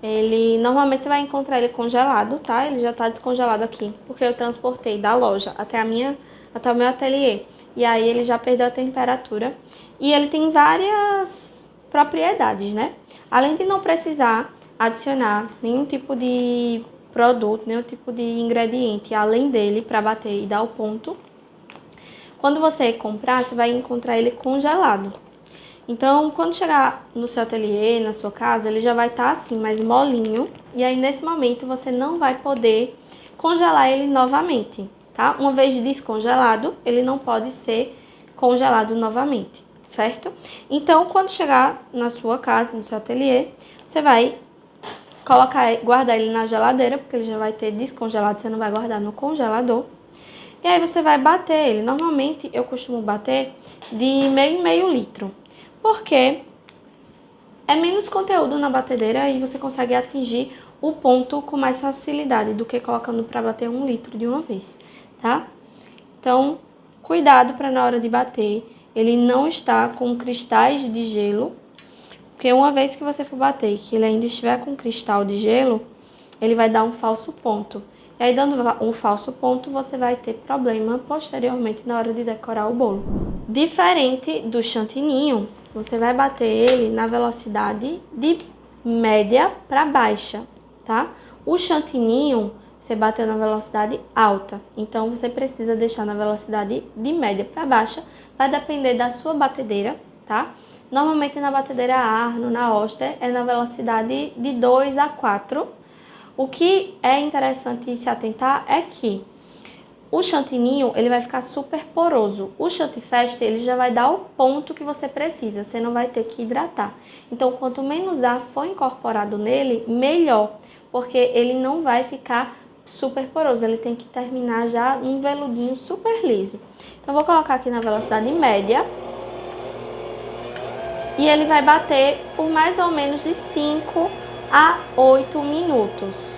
Ele, normalmente você vai encontrar ele congelado, tá? Ele já tá descongelado aqui, porque eu transportei da loja até o meu ateliê. E aí ele já perdeu a temperatura. E ele tem várias propriedades, né? Além de não precisar adicionar nenhum tipo de produto, nenhum tipo de ingrediente além dele para bater e dar o ponto. Quando você comprar, você vai encontrar ele congelado. Então, quando chegar no seu ateliê, na sua casa, ele já vai estar assim, mais molinho. E aí, nesse momento, você não vai poder congelar ele novamente, tá? Uma vez descongelado, ele não pode ser congelado novamente, certo? Então, quando chegar na sua casa, no seu ateliê, você vai guardar ele na geladeira, porque ele já vai ter descongelado, você não vai guardar no congelador. E aí você vai bater ele. Normalmente eu costumo bater de meio em meio litro, porque é menos conteúdo na batedeira e você consegue atingir o ponto com mais facilidade do que colocando para bater 1 litro de uma vez, tá? Então, cuidado para na hora de bater ele não estar com cristais de gelo, porque uma vez que você for bater e que ele ainda estiver com cristal de gelo, ele vai dar um falso ponto. E aí, dando um falso ponto, você vai ter problema posteriormente na hora de decorar o bolo. Diferente do chantininho, você vai bater ele na velocidade de média para baixa, tá? O chantininho, você bateu na velocidade alta, então você precisa deixar na velocidade de média para baixa, vai depender da sua batedeira, tá? Normalmente na batedeira Arno, na Oster, é na velocidade de 2 a 4. O que é interessante se atentar é que o chantininho, ele vai ficar super poroso. O Chantifest, ele já vai dar o ponto que você precisa, você não vai ter que hidratar. Então, quanto menos ar for incorporado nele, melhor, porque ele não vai ficar super poroso, ele tem que terminar já um veludinho super liso. Então, eu vou colocar aqui na velocidade média. E ele vai bater por mais ou menos de 5 a 8 minutos.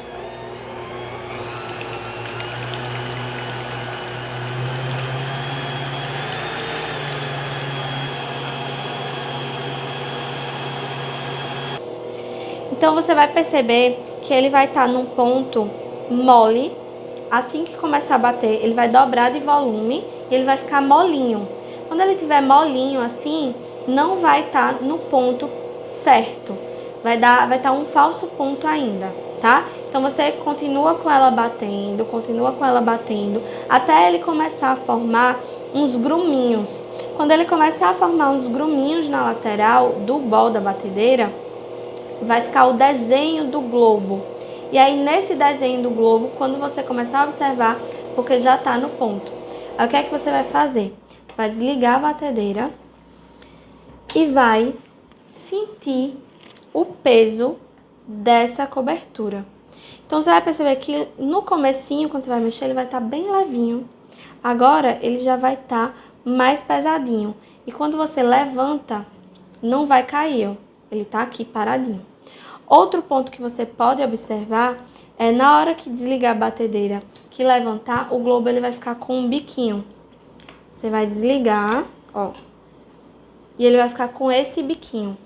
Então, você vai perceber que ele vai estar num ponto mole. Assim que começar a bater, ele vai dobrar de volume e ele vai ficar molinho. Quando ele estiver molinho assim, não vai estar no ponto certo. Vai estar um falso ponto ainda, tá? Então, você continua com ela batendo, até ele começar a formar uns gruminhos. Quando ele começar a formar uns gruminhos na lateral do bol da batedeira, vai ficar o desenho do globo. E aí, nesse desenho do globo, quando você começar a observar, porque já tá no ponto. Aí, o que é que você vai fazer? Vai desligar a batedeira e vai sentir o peso dessa cobertura. Então, você vai perceber que no comecinho, quando você vai mexer, ele vai estar bem levinho. Agora, ele já vai estar mais pesadinho. E quando você levanta, não vai cair, ó. Ele tá aqui paradinho. Outro ponto que você pode observar é na hora que desligar a batedeira, que levantar, o globo ele vai ficar com um biquinho. Você vai desligar, ó. E ele vai ficar com esse biquinho.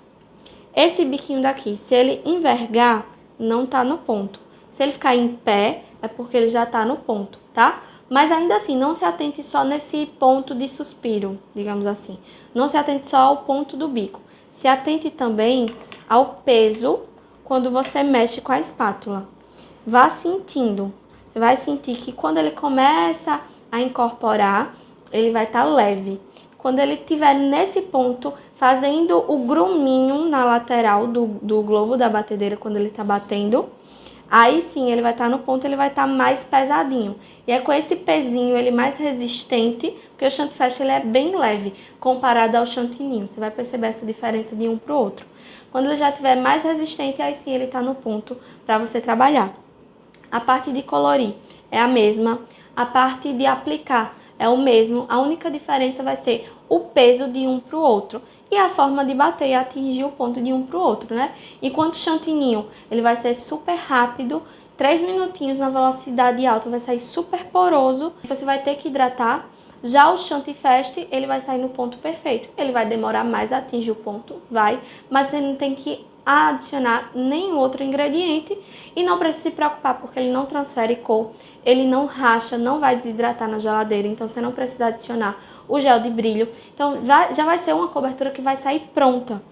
Esse biquinho daqui, se ele envergar, não tá no ponto. Se ele ficar em pé, é porque ele já tá no ponto, tá? Mas ainda assim, não se atente só nesse ponto de suspiro, digamos assim. Não se atente só ao ponto do bico. Se atente também ao peso quando você mexe com a espátula. Vá sentindo. Você vai sentir que quando ele começa a incorporar, ele vai estar leve. Quando ele estiver nesse ponto, fazendo o gruminho na lateral do globo da batedeira, quando ele está batendo, aí sim ele vai estar no ponto, ele vai estar mais pesadinho. E é com esse pezinho ele mais resistente, porque o chantifeste ele é bem leve, comparado ao chantininho. Você vai perceber essa diferença de um para o outro. Quando ele já estiver mais resistente, aí sim ele está no ponto para você trabalhar. A parte de colorir é a mesma, a parte de aplicar é o mesmo, a única diferença vai ser o peso de um para o outro e a forma de bater e atingir o ponto de um para o outro, né? Enquanto o chantininho, ele vai ser super rápido, 3 minutinhos na velocidade alta, vai sair super poroso, você vai ter que hidratar. Já o chantifeste, ele vai sair no ponto perfeito, ele vai demorar mais a atingir o ponto, mas você não tem que adicionar nenhum outro ingrediente e não precisa se preocupar porque ele não transfere cor, ele não racha, não vai desidratar na geladeira, então você não precisa adicionar o gel de brilho. Então já vai ser uma cobertura que vai sair pronta.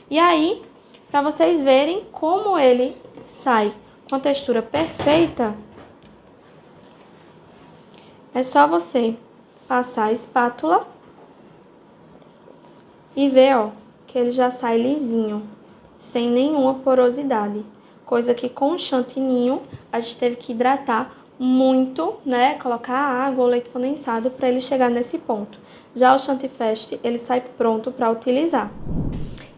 E aí, para vocês verem como ele sai com a textura perfeita, é só você passar a espátula e ver, ó, que ele já sai lisinho, sem nenhuma porosidade. Coisa que com o chantininho a gente teve que hidratar muito, né? Colocar água ou leite condensado para ele chegar nesse ponto. Já o chantifeste, ele sai pronto para utilizar.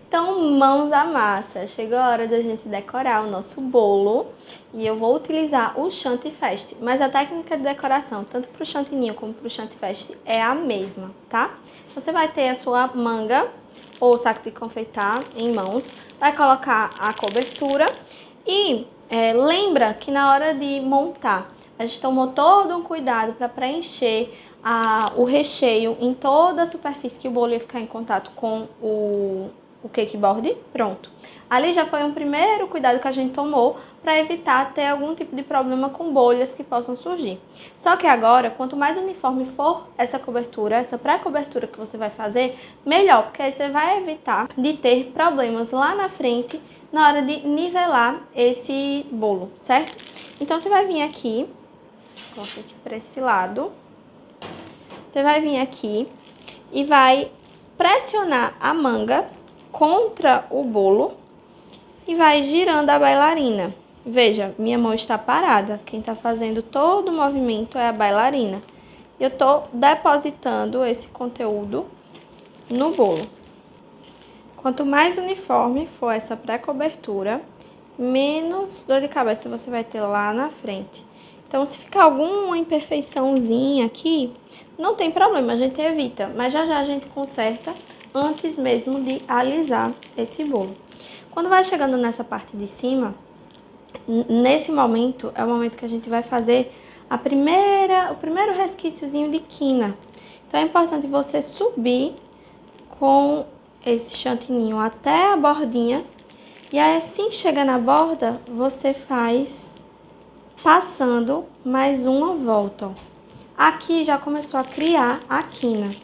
Então, mãos à massa. Chegou a hora da gente decorar o nosso bolo. E eu vou utilizar o chantifeste. Mas a técnica de decoração, tanto para o chantininho como para o chantifeste, é a mesma, tá? Você vai ter a sua manga ou saco de confeitar em mãos. Vai colocar a cobertura. E lembra que na hora de montar, a gente tomou todo um cuidado para preencher o recheio em toda a superfície que o bolo ia ficar em contato com o cake board. Pronto. Ali já foi um primeiro cuidado que a gente tomou para evitar ter algum tipo de problema com bolhas que possam surgir. Só que agora, quanto mais uniforme for essa cobertura, essa pré-cobertura que você vai fazer, melhor, porque aí você vai evitar de ter problemas lá na frente na hora de nivelar esse bolo, certo? Então, você vai vir aqui, coloca aqui para esse lado, você vai vir aqui e vai pressionar a manga contra o bolo e vai girando a bailarina. Veja, minha mão está parada, quem está fazendo todo o movimento é a bailarina. Eu estou depositando esse conteúdo no bolo. Quanto mais uniforme for essa pré-cobertura, menos dor de cabeça você vai ter lá na frente. Então, se ficar alguma imperfeiçãozinha aqui, não tem problema, a gente evita. Mas já já a gente conserta antes mesmo de alisar esse bolo. Quando vai chegando nessa parte de cima, nesse momento, é o momento que a gente vai fazer o primeiro resquíciozinho de quina. Então, é importante você subir com esse chantininho até a bordinha. E aí, assim que chega na borda, você faz passando mais uma volta, ó. Aqui já começou a criar a quina.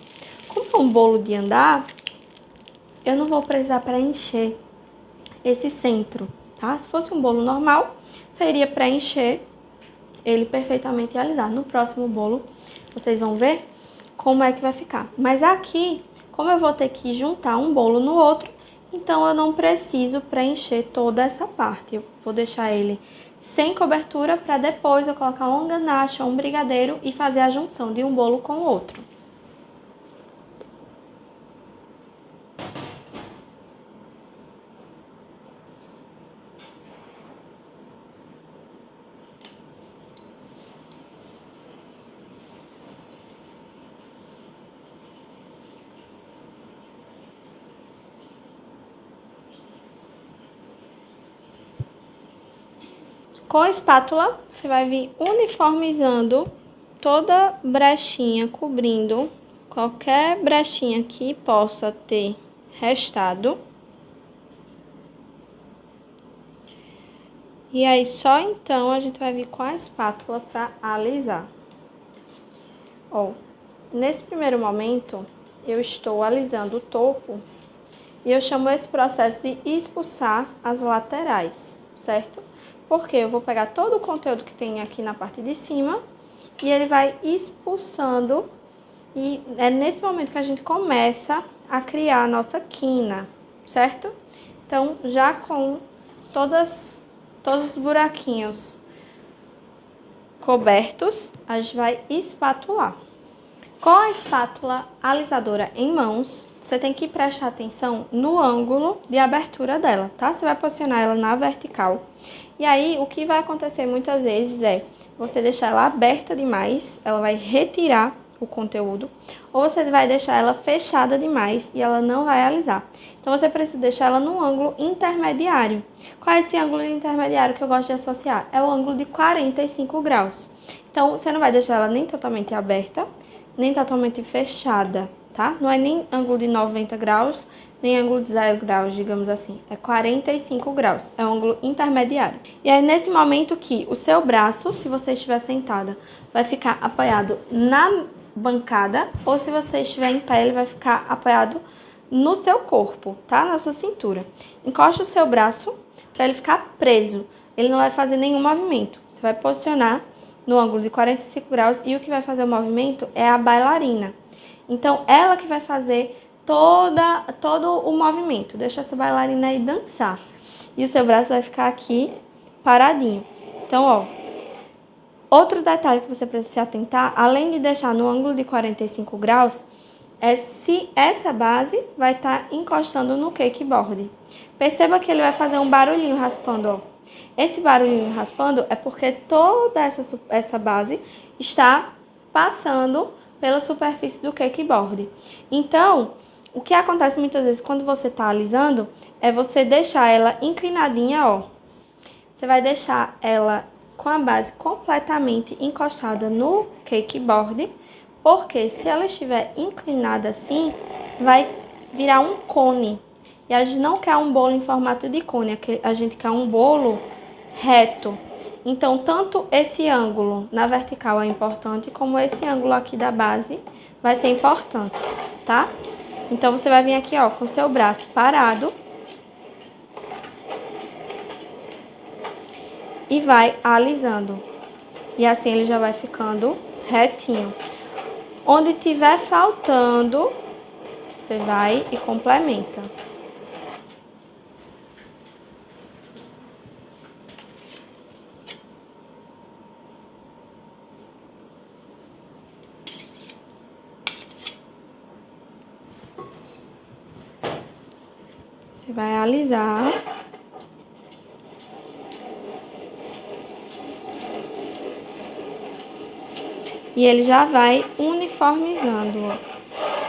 Como é um bolo de andar, eu não vou precisar preencher esse centro, tá? Se fosse um bolo normal, seria preencher ele perfeitamente e alisar. No próximo bolo, vocês vão ver como é que vai ficar. Mas aqui, como eu vou ter que juntar um bolo no outro, então eu não preciso preencher toda essa parte. Eu vou deixar ele sem cobertura para depois eu colocar uma ganache ou um brigadeiro e fazer a junção de um bolo com o outro. Com a espátula, você vai vir uniformizando toda brechinha, cobrindo qualquer brechinha que possa ter restado. E aí, só então, a gente vai vir com a espátula para alisar. Ó, nesse primeiro momento, eu estou alisando o topo e eu chamo esse processo de expulsar as laterais, certo? Porque eu vou pegar todo o conteúdo que tem aqui na parte de cima e ele vai expulsando. E é nesse momento que a gente começa a criar a nossa quina, certo? Então, já com todos os buraquinhos cobertos, a gente vai espatular. Com a espátula alisadora em mãos, você tem que prestar atenção no ângulo de abertura dela, tá? Você vai posicionar ela na vertical. E aí, o que vai acontecer muitas vezes é você deixar ela aberta demais, ela vai retirar o conteúdo, ou você vai deixar ela fechada demais e ela não vai alisar. Então, você precisa deixar ela no ângulo intermediário. Qual é esse ângulo intermediário que eu gosto de associar? É o ângulo de 45 graus. Então, você não vai deixar ela nem totalmente aberta, nem totalmente fechada, tá? Não é nem ângulo de 90 graus, nem ângulo de 0 graus, digamos assim. É 45 graus, é um ângulo intermediário. E é nesse momento que o seu braço, se você estiver sentada, vai ficar apoiado na bancada, ou se você estiver em pé, ele vai ficar apoiado no seu corpo, tá? Na sua cintura. Encosta o seu braço para ele ficar preso. Ele não vai fazer nenhum movimento. Você vai posicionar no ângulo de 45 graus e o que vai fazer o movimento é a bailarina. Então, ela que vai fazer todo o movimento. Deixa essa bailarina aí dançar. E o seu braço vai ficar aqui paradinho. Então, ó, outro detalhe que você precisa se atentar, além de deixar no ângulo de 45 graus, é se essa base vai estar encostando no cakeboard. Perceba que ele vai fazer um barulhinho raspando, ó. Esse barulhinho raspando é porque toda essa base está passando pela superfície do cakeboard. Então, o que acontece muitas vezes quando você está alisando é você deixar ela inclinadinha, ó. Você vai deixar ela com a base completamente encostada no cakeboard, porque se ela estiver inclinada assim, vai virar um cone. E a gente não quer um bolo em formato de cone, a gente quer um bolo reto. Então, tanto esse ângulo na vertical é importante, como esse ângulo aqui da base vai ser importante, tá? Então, você vai vir aqui, ó, com o seu braço parado e vai alisando. E assim ele já vai ficando retinho. Onde tiver faltando, você vai e complementa. Você vai alisar. E ele já vai uniformizando, ó.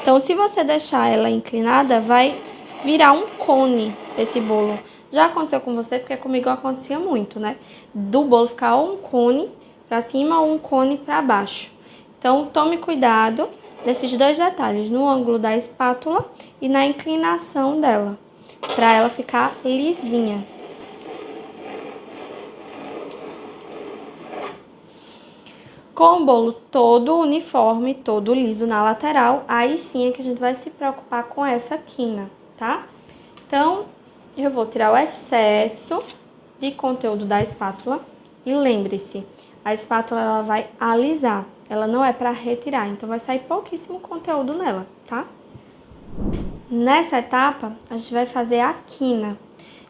Então, se você deixar ela inclinada, vai virar um cone esse bolo. Já aconteceu com você, porque comigo acontecia muito, né? Do bolo ficar ou um cone pra cima ou um cone pra baixo. Então, tome cuidado nesses dois detalhes, no ângulo da espátula e na inclinação dela, pra ela ficar lisinha. Com o bolo todo uniforme, todo liso na lateral, aí sim é que a gente vai se preocupar com essa quina, tá? Então, eu vou tirar o excesso de conteúdo da espátula E lembre-se, a espátula ela vai alisar, ela não é para retirar, então vai sair pouquíssimo conteúdo nela, tá? Nessa etapa, a gente vai fazer a quina.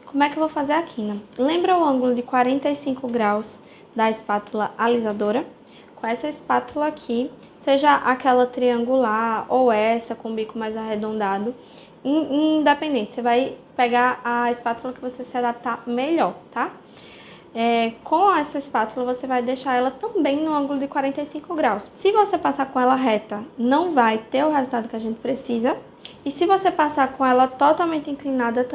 Como é que eu vou fazer a quina? Lembra o ângulo de 45 graus da espátula alisadora? Com essa espátula aqui, seja aquela triangular ou essa com bico mais arredondado, independente, você vai pegar a espátula que você se adaptar melhor, tá? Com essa espátula, você vai deixar ela também no ângulo de 45 graus. Se você passar com ela reta, não vai ter o resultado que a gente precisa. E se você passar com ela totalmente inclinada,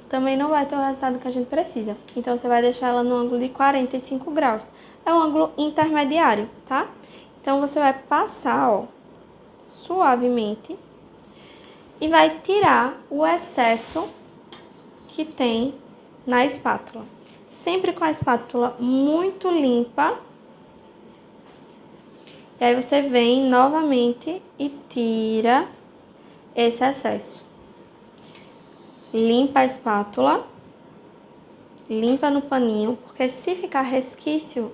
também não vai ter o resultado que a gente precisa. Então, você vai deixar ela no ângulo de 45 graus. É um ângulo intermediário, tá? Então, você vai passar, ó, suavemente e vai tirar o excesso que tem na espátula. Sempre com a espátula muito limpa. E aí você vem novamente e tira esse excesso. Limpa a espátula. Limpa no paninho, porque se ficar resquício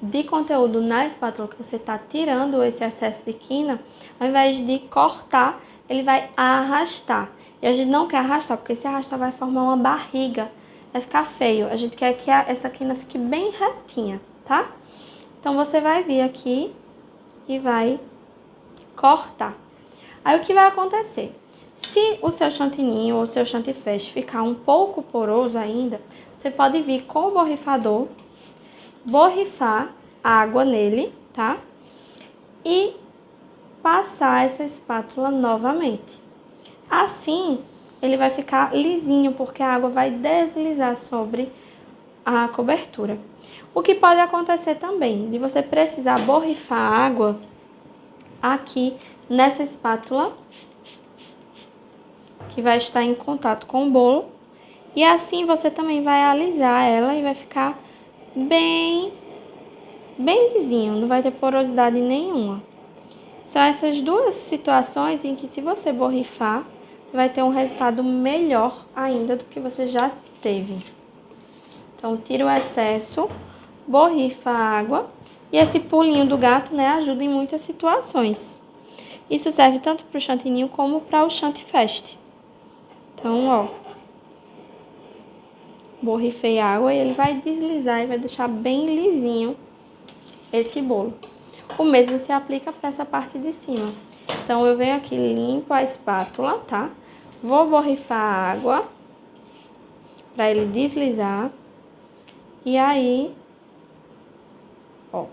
de conteúdo na espátula que você está tirando esse excesso de quina, ao invés de cortar, ele vai arrastar. E a gente não quer arrastar, porque se arrastar vai formar uma barriga. Vai ficar feio. A gente quer que essa quina fique bem retinha, tá? Então, você vai vir aqui e vai cortar. Aí, o que vai acontecer? Se o seu chantininho ou o seu chantifeste ficar um pouco poroso ainda, você pode vir com o borrifador, borrifar água nele, tá? E passar essa espátula novamente. Assim, ele vai ficar lisinho, porque a água vai deslizar sobre a cobertura. O que pode acontecer também, de você precisar borrifar água aqui nessa espátula, que vai estar em contato com o bolo. E assim você também vai alisar ela e vai ficar bem lisinho, não vai ter porosidade nenhuma. São essas duas situações em que, se você borrifar, você vai ter um resultado melhor ainda do que você já teve. Então, tira o excesso, borrifa a água. E esse pulinho do gato, né, ajuda em muitas situações. Isso serve tanto para o chantininho como para o chantifeste. Então, ó, borrifei água e ele vai deslizar e vai deixar bem lisinho esse bolo. O mesmo se aplica para essa parte de cima. Então, eu venho aqui, limpo a espátula, tá? Vou borrifar a água para ele deslizar. E aí, ó.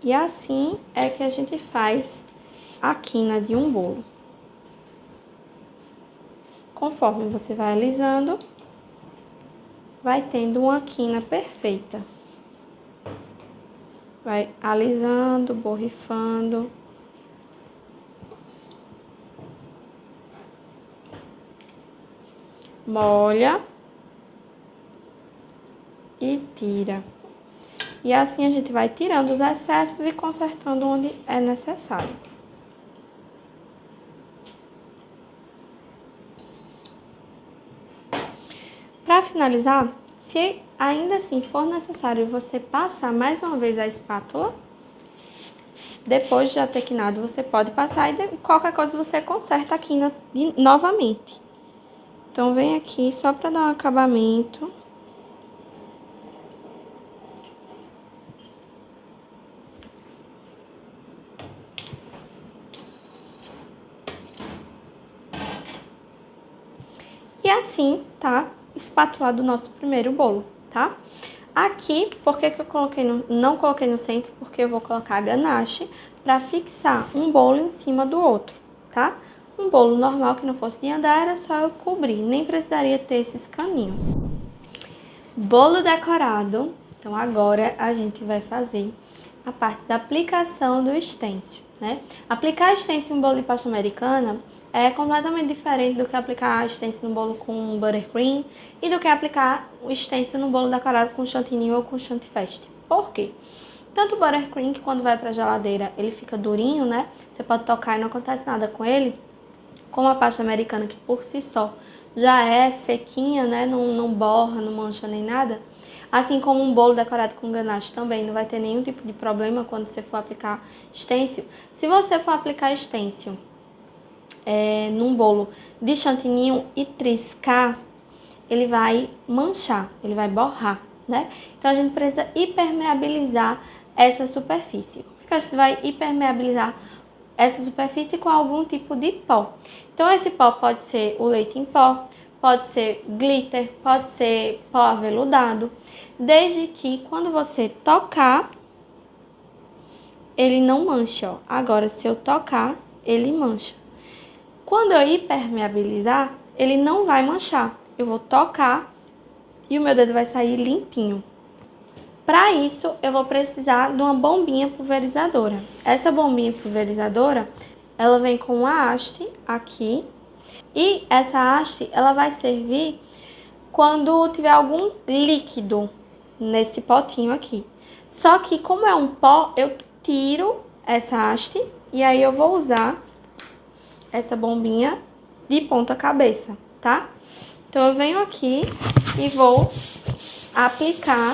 E assim é que a gente faz a quina de um bolo. Conforme você vai alisando, vai tendo uma quina perfeita. Vai alisando, borrifando. Molha e tira. E assim a gente vai tirando os excessos e consertando onde é necessário. Para finalizar, se ainda assim for necessário você passar mais uma vez a espátula, depois de já ter quinado, você pode passar e qualquer coisa você conserta a quina novamente. Então, vem aqui só para dar um acabamento. E assim, tá espatulado o nosso primeiro bolo, tá? Aqui, por que que eu não coloquei no centro? Porque eu vou colocar a ganache para fixar um bolo em cima do outro, tá? Um bolo normal que não fosse de andar, era só eu cobrir, nem precisaria ter esses caninhos. Bolo decorado. Então, agora a gente vai fazer a parte da aplicação do stencil, né? Aplicar stencil em bolo de pasta americana é completamente diferente do que aplicar stencil no bolo com buttercream e do que aplicar o stencil no bolo decorado com chantilly ou com chantifeste. Por quê? Tanto o buttercream, que quando vai para a geladeira ele fica durinho, né? Você pode tocar e não acontece nada com ele. Como a pasta americana, que por si só já é sequinha, né? Não borra, não mancha nem nada. Assim como um bolo decorado com ganache também não vai ter nenhum tipo de problema quando você for aplicar stencil. Se você for aplicar stencil num bolo de chantininho e triscar, ele vai manchar, ele vai borrar, né? Então a gente precisa impermeabilizar essa superfície. Como é que a gente vai impermeabilizar essa superfície? Com algum tipo de pó. Então esse pó pode ser o leite em pó, pode ser glitter, pode ser pó aveludado, desde que quando você tocar, ele não manche, ó. Agora, se eu tocar, ele mancha. Quando eu impermeabilizar, ele não vai manchar. Eu vou tocar e o meu dedo vai sair limpinho. Para isso, eu vou precisar de uma bombinha pulverizadora. Essa bombinha pulverizadora, ela vem com uma haste aqui. E essa haste, ela vai servir quando tiver algum líquido nesse potinho aqui. Só que como é um pó, eu tiro essa haste e aí eu vou usar essa bombinha de ponta cabeça, tá? Então eu venho aqui e vou aplicar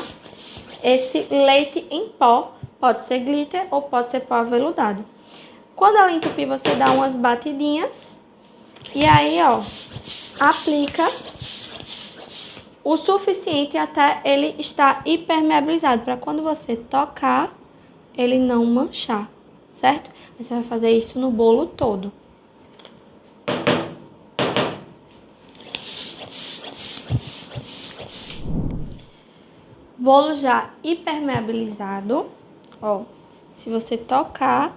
esse leite em pó, pode ser glitter ou pode ser pó aveludado. Quando ela entupir, você dá umas batidinhas e aí, ó, aplica o suficiente até ele estar impermeabilizado, para quando você tocar, ele não manchar, certo? Você vai fazer isso no bolo todo. Bolo já impermeabilizado, ó, se você tocar,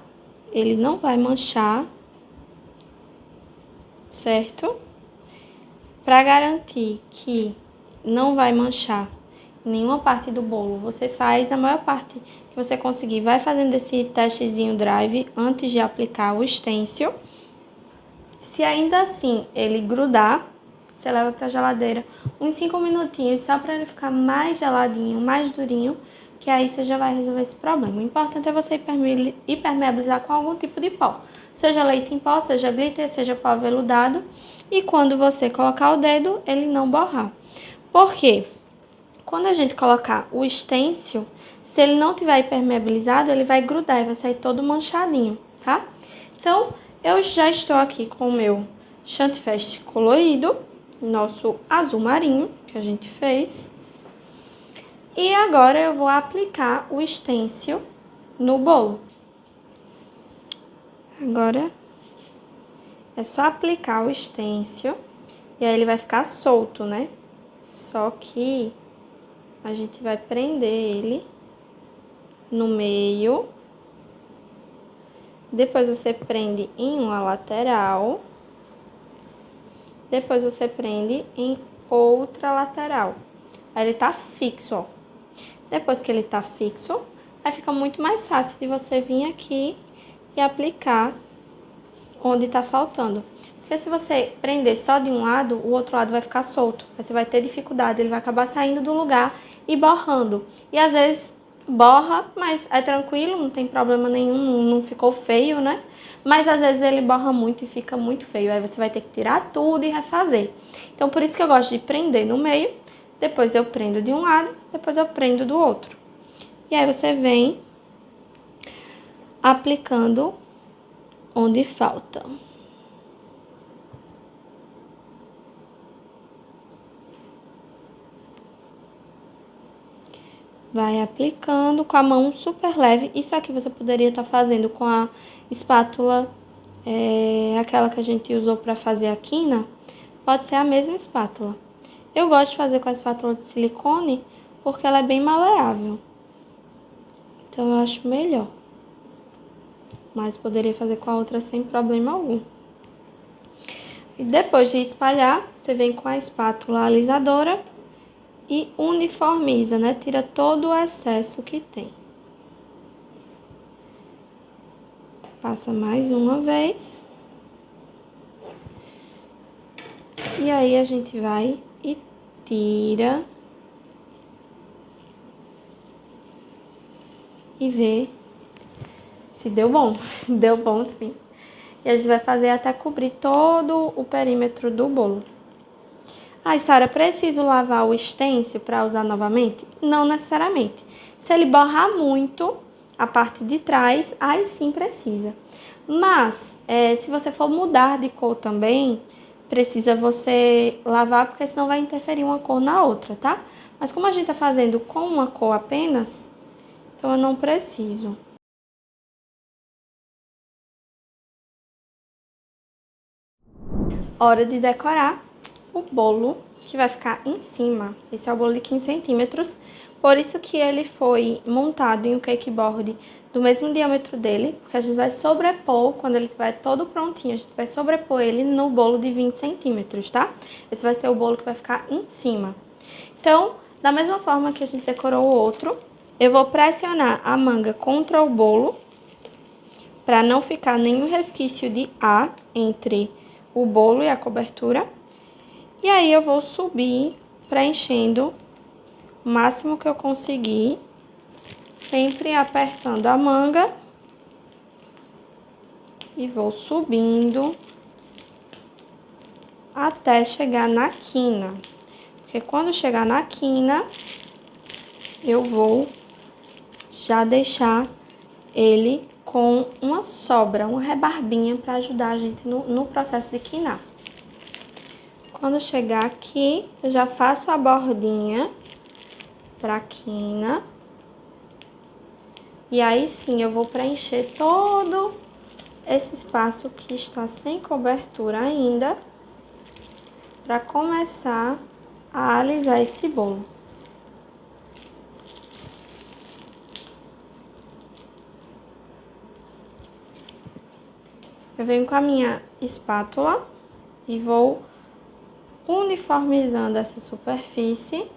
ele não vai manchar, certo? Para garantir que não vai manchar em nenhuma parte do bolo, você faz a maior parte que você conseguir. Vai fazendo esse testezinho drive antes de aplicar o stencil. Se ainda assim ele grudar, você leva para a geladeira uns 5 minutinhos, só para ele ficar mais geladinho, mais durinho, que aí você já vai resolver esse problema. O importante é você impermeabilizar com algum tipo de pó. Seja leite em pó, seja glitter, seja pó aveludado. E quando você colocar o dedo, ele não borrar. Por quê? Quando a gente colocar o stencil, se ele não tiver impermeabilizado, ele vai grudar e vai sair todo manchadinho, tá? Então, eu já estou aqui com o meu Chantifest colorido, nosso azul marinho, que a gente fez. E agora eu vou aplicar o stencil no bolo. Agora, é só aplicar o stencil e aí ele vai ficar solto, né? Só que a gente vai prender ele no meio. Depois você prende em uma lateral. Depois você prende em outra lateral. Aí ele tá fixo, ó. Depois que ele tá fixo, aí fica muito mais fácil de você vir aqui e aplicar onde tá faltando. Porque se você prender só de um lado, o outro lado vai ficar solto. Aí você vai ter dificuldade, ele vai acabar saindo do lugar e borrando. E às vezes borra, mas é tranquilo, não tem problema nenhum, não ficou feio, né? Mas às vezes ele borra muito e fica muito feio. Aí você vai ter que tirar tudo e refazer. Então por isso que eu gosto de prender no meio. Depois eu prendo de um lado, depois eu prendo do outro. E aí você vem aplicando onde falta. Vai aplicando com a mão super leve. Isso aqui você poderia estar fazendo com a espátula, aquela que a gente usou para fazer a quina. Pode ser a mesma espátula. Eu gosto de fazer com a espátula de silicone porque ela é bem maleável. Então eu acho melhor. Mas poderia fazer com a outra sem problema algum. E depois de espalhar, você vem com a espátula alisadora e uniformiza, né? Tira todo o excesso que tem. Passa mais uma vez. E aí a gente vai e tira. E vê se deu bom. Deu bom sim. E a gente vai fazer até cobrir todo o perímetro do bolo. Ai, Sara, preciso lavar o stencil para usar novamente? Não necessariamente. Se ele borrar muito a parte de trás, aí sim precisa. Mas, se você for mudar de cor também, precisa você lavar, porque senão vai interferir uma cor na outra, tá? Mas como a gente tá fazendo com uma cor apenas, então eu não preciso. Hora de decorar o bolo que vai ficar em cima. Esse é o bolo de 15 centímetros, por isso que ele foi montado em um cake board do mesmo diâmetro dele, porque a gente vai sobrepor, quando ele estiver todo prontinho, a gente vai sobrepor ele no bolo de 20 centímetros, tá? Esse vai ser o bolo que vai ficar em cima. Então, da mesma forma que a gente decorou o outro, eu vou pressionar a manga contra o bolo, para não ficar nenhum resquício de ar entre o bolo e a cobertura. E aí eu vou subir preenchendo o máximo que eu conseguir, sempre apertando a manga. E vou subindo até chegar na quina. Porque quando chegar na quina, eu vou já deixar ele com uma sobra, uma rebarbinha para ajudar a gente no processo de quinar. Quando chegar aqui, eu já faço a bordinha pra quina. E aí sim, eu vou preencher todo esse espaço que está sem cobertura ainda, para começar a alisar esse bolo. Eu venho com a minha espátula e vou uniformizando essa superfície.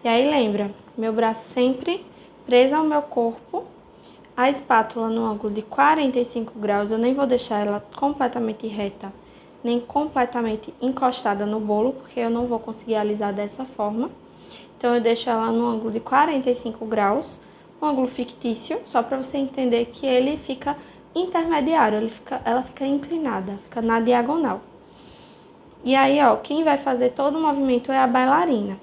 E aí lembra, meu braço sempre preso ao meu corpo, a espátula no ângulo de 45 graus, eu nem vou deixar ela completamente reta, nem completamente encostada no bolo, porque eu não vou conseguir alisar dessa forma. Então eu deixo ela no ângulo de 45 graus, um ângulo fictício, só para você entender que ele fica intermediário, ela fica inclinada, fica na diagonal. E aí, ó, quem vai fazer todo o movimento é a bailarina.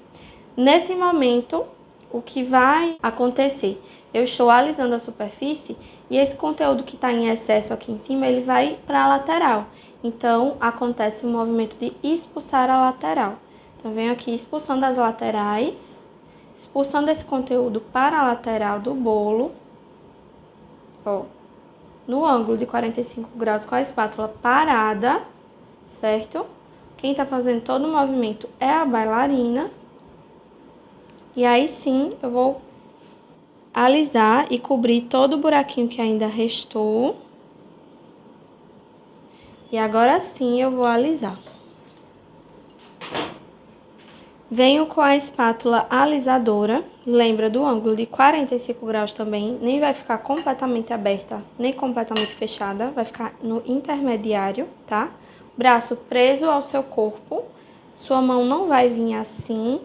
Nesse momento, o que vai acontecer? Eu estou alisando a superfície e esse conteúdo que está em excesso aqui em cima, ele vai para a lateral. Então, acontece o movimento de expulsar a lateral. Então, venho aqui expulsando as laterais, expulsando esse conteúdo para a lateral do bolo. Ó, no ângulo de 45 graus com a espátula parada, certo? Quem tá fazendo todo o movimento é a bailarina. E aí sim, eu vou alisar e cobrir todo o buraquinho que ainda restou. E agora sim eu vou alisar. Venho com a espátula alisadora, lembra do ângulo de 45 graus também, nem vai ficar completamente aberta, nem completamente fechada, vai ficar no intermediário, tá? Braço preso ao seu corpo, sua mão não vai vir assim,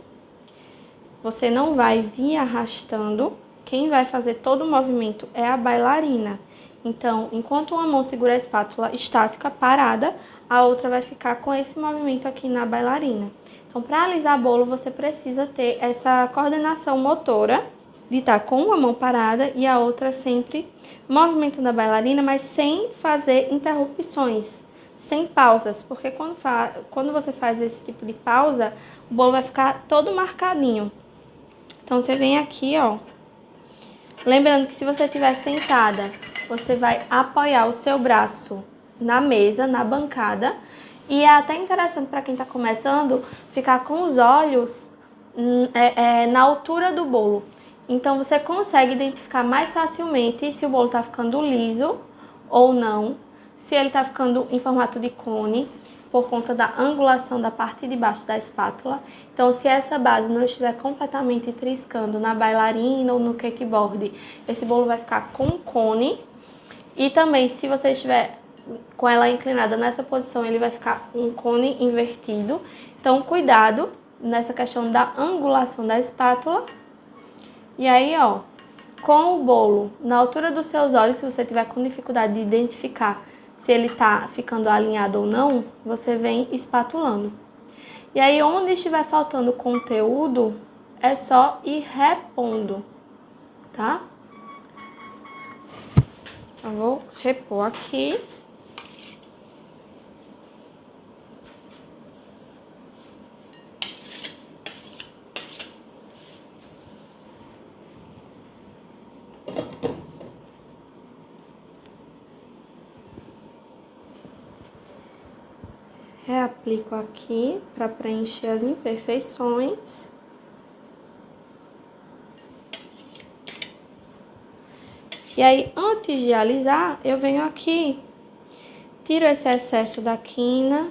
você não vai vir arrastando, quem vai fazer todo o movimento é a bailarina. Então, enquanto uma mão segura a espátula estática, parada, a outra vai ficar com esse movimento aqui na bailarina. Então, para alisar bolo, você precisa ter essa coordenação motora de estar com uma mão parada e a outra sempre movimentando a bailarina, mas sem fazer interrupções, sem pausas, porque quando você faz esse tipo de pausa, o bolo vai ficar todo marcadinho. Então, você vem aqui, ó. Lembrando que se você estiver sentada, você vai apoiar o seu braço na mesa, na bancada. E é até interessante para quem está começando ficar com os olhos na altura do bolo. Então, você consegue identificar mais facilmente se o bolo está ficando liso ou não, se ele está ficando em formato de cone, por conta da angulação da parte de baixo da espátula. Então, se essa base não estiver completamente triscando na bailarina ou no cake board, esse bolo vai ficar com cone. E também, se você estiver com ela inclinada nessa posição, ele vai ficar um cone invertido. Então, cuidado nessa questão da angulação da espátula. E aí, ó, com o bolo na altura dos seus olhos, se você tiver com dificuldade de identificar se ele tá ficando alinhado ou não, você vem espatulando. E aí, onde estiver faltando conteúdo, é só ir repondo, tá? Eu vou repor aqui. Reaplico aqui para preencher as imperfeições. E aí, antes de alisar, eu venho aqui, tiro esse excesso da quina.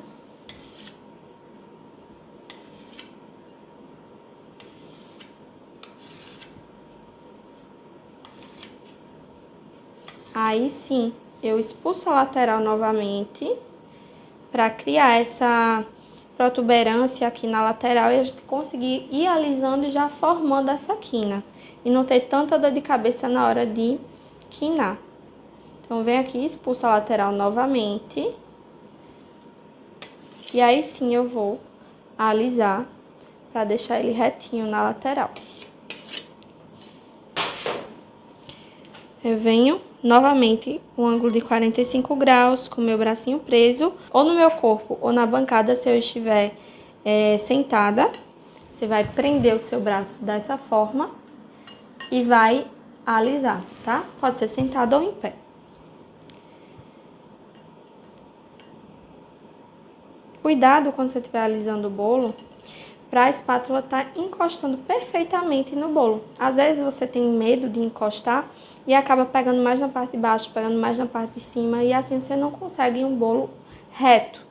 Aí sim, eu expulso a lateral novamente, para criar essa protuberância aqui na lateral e a gente conseguir ir alisando e já formando essa quina. E não ter tanta dor de cabeça na hora de quinar. Então, venho aqui, expulso a lateral novamente. E aí sim eu vou alisar para deixar ele retinho na lateral. Eu venho novamente com um ângulo de 45 graus, com o meu bracinho preso, ou no meu corpo, ou na bancada, se eu estiver sentada. Você vai prender o seu braço dessa forma e vai alisar, tá? Pode ser sentada ou em pé. Cuidado quando você estiver alisando o bolo, para a espátula estar encostando perfeitamente no bolo. Às vezes você tem medo de encostar e acaba pegando mais na parte de baixo, pegando mais na parte de cima, e assim você não consegue um bolo reto.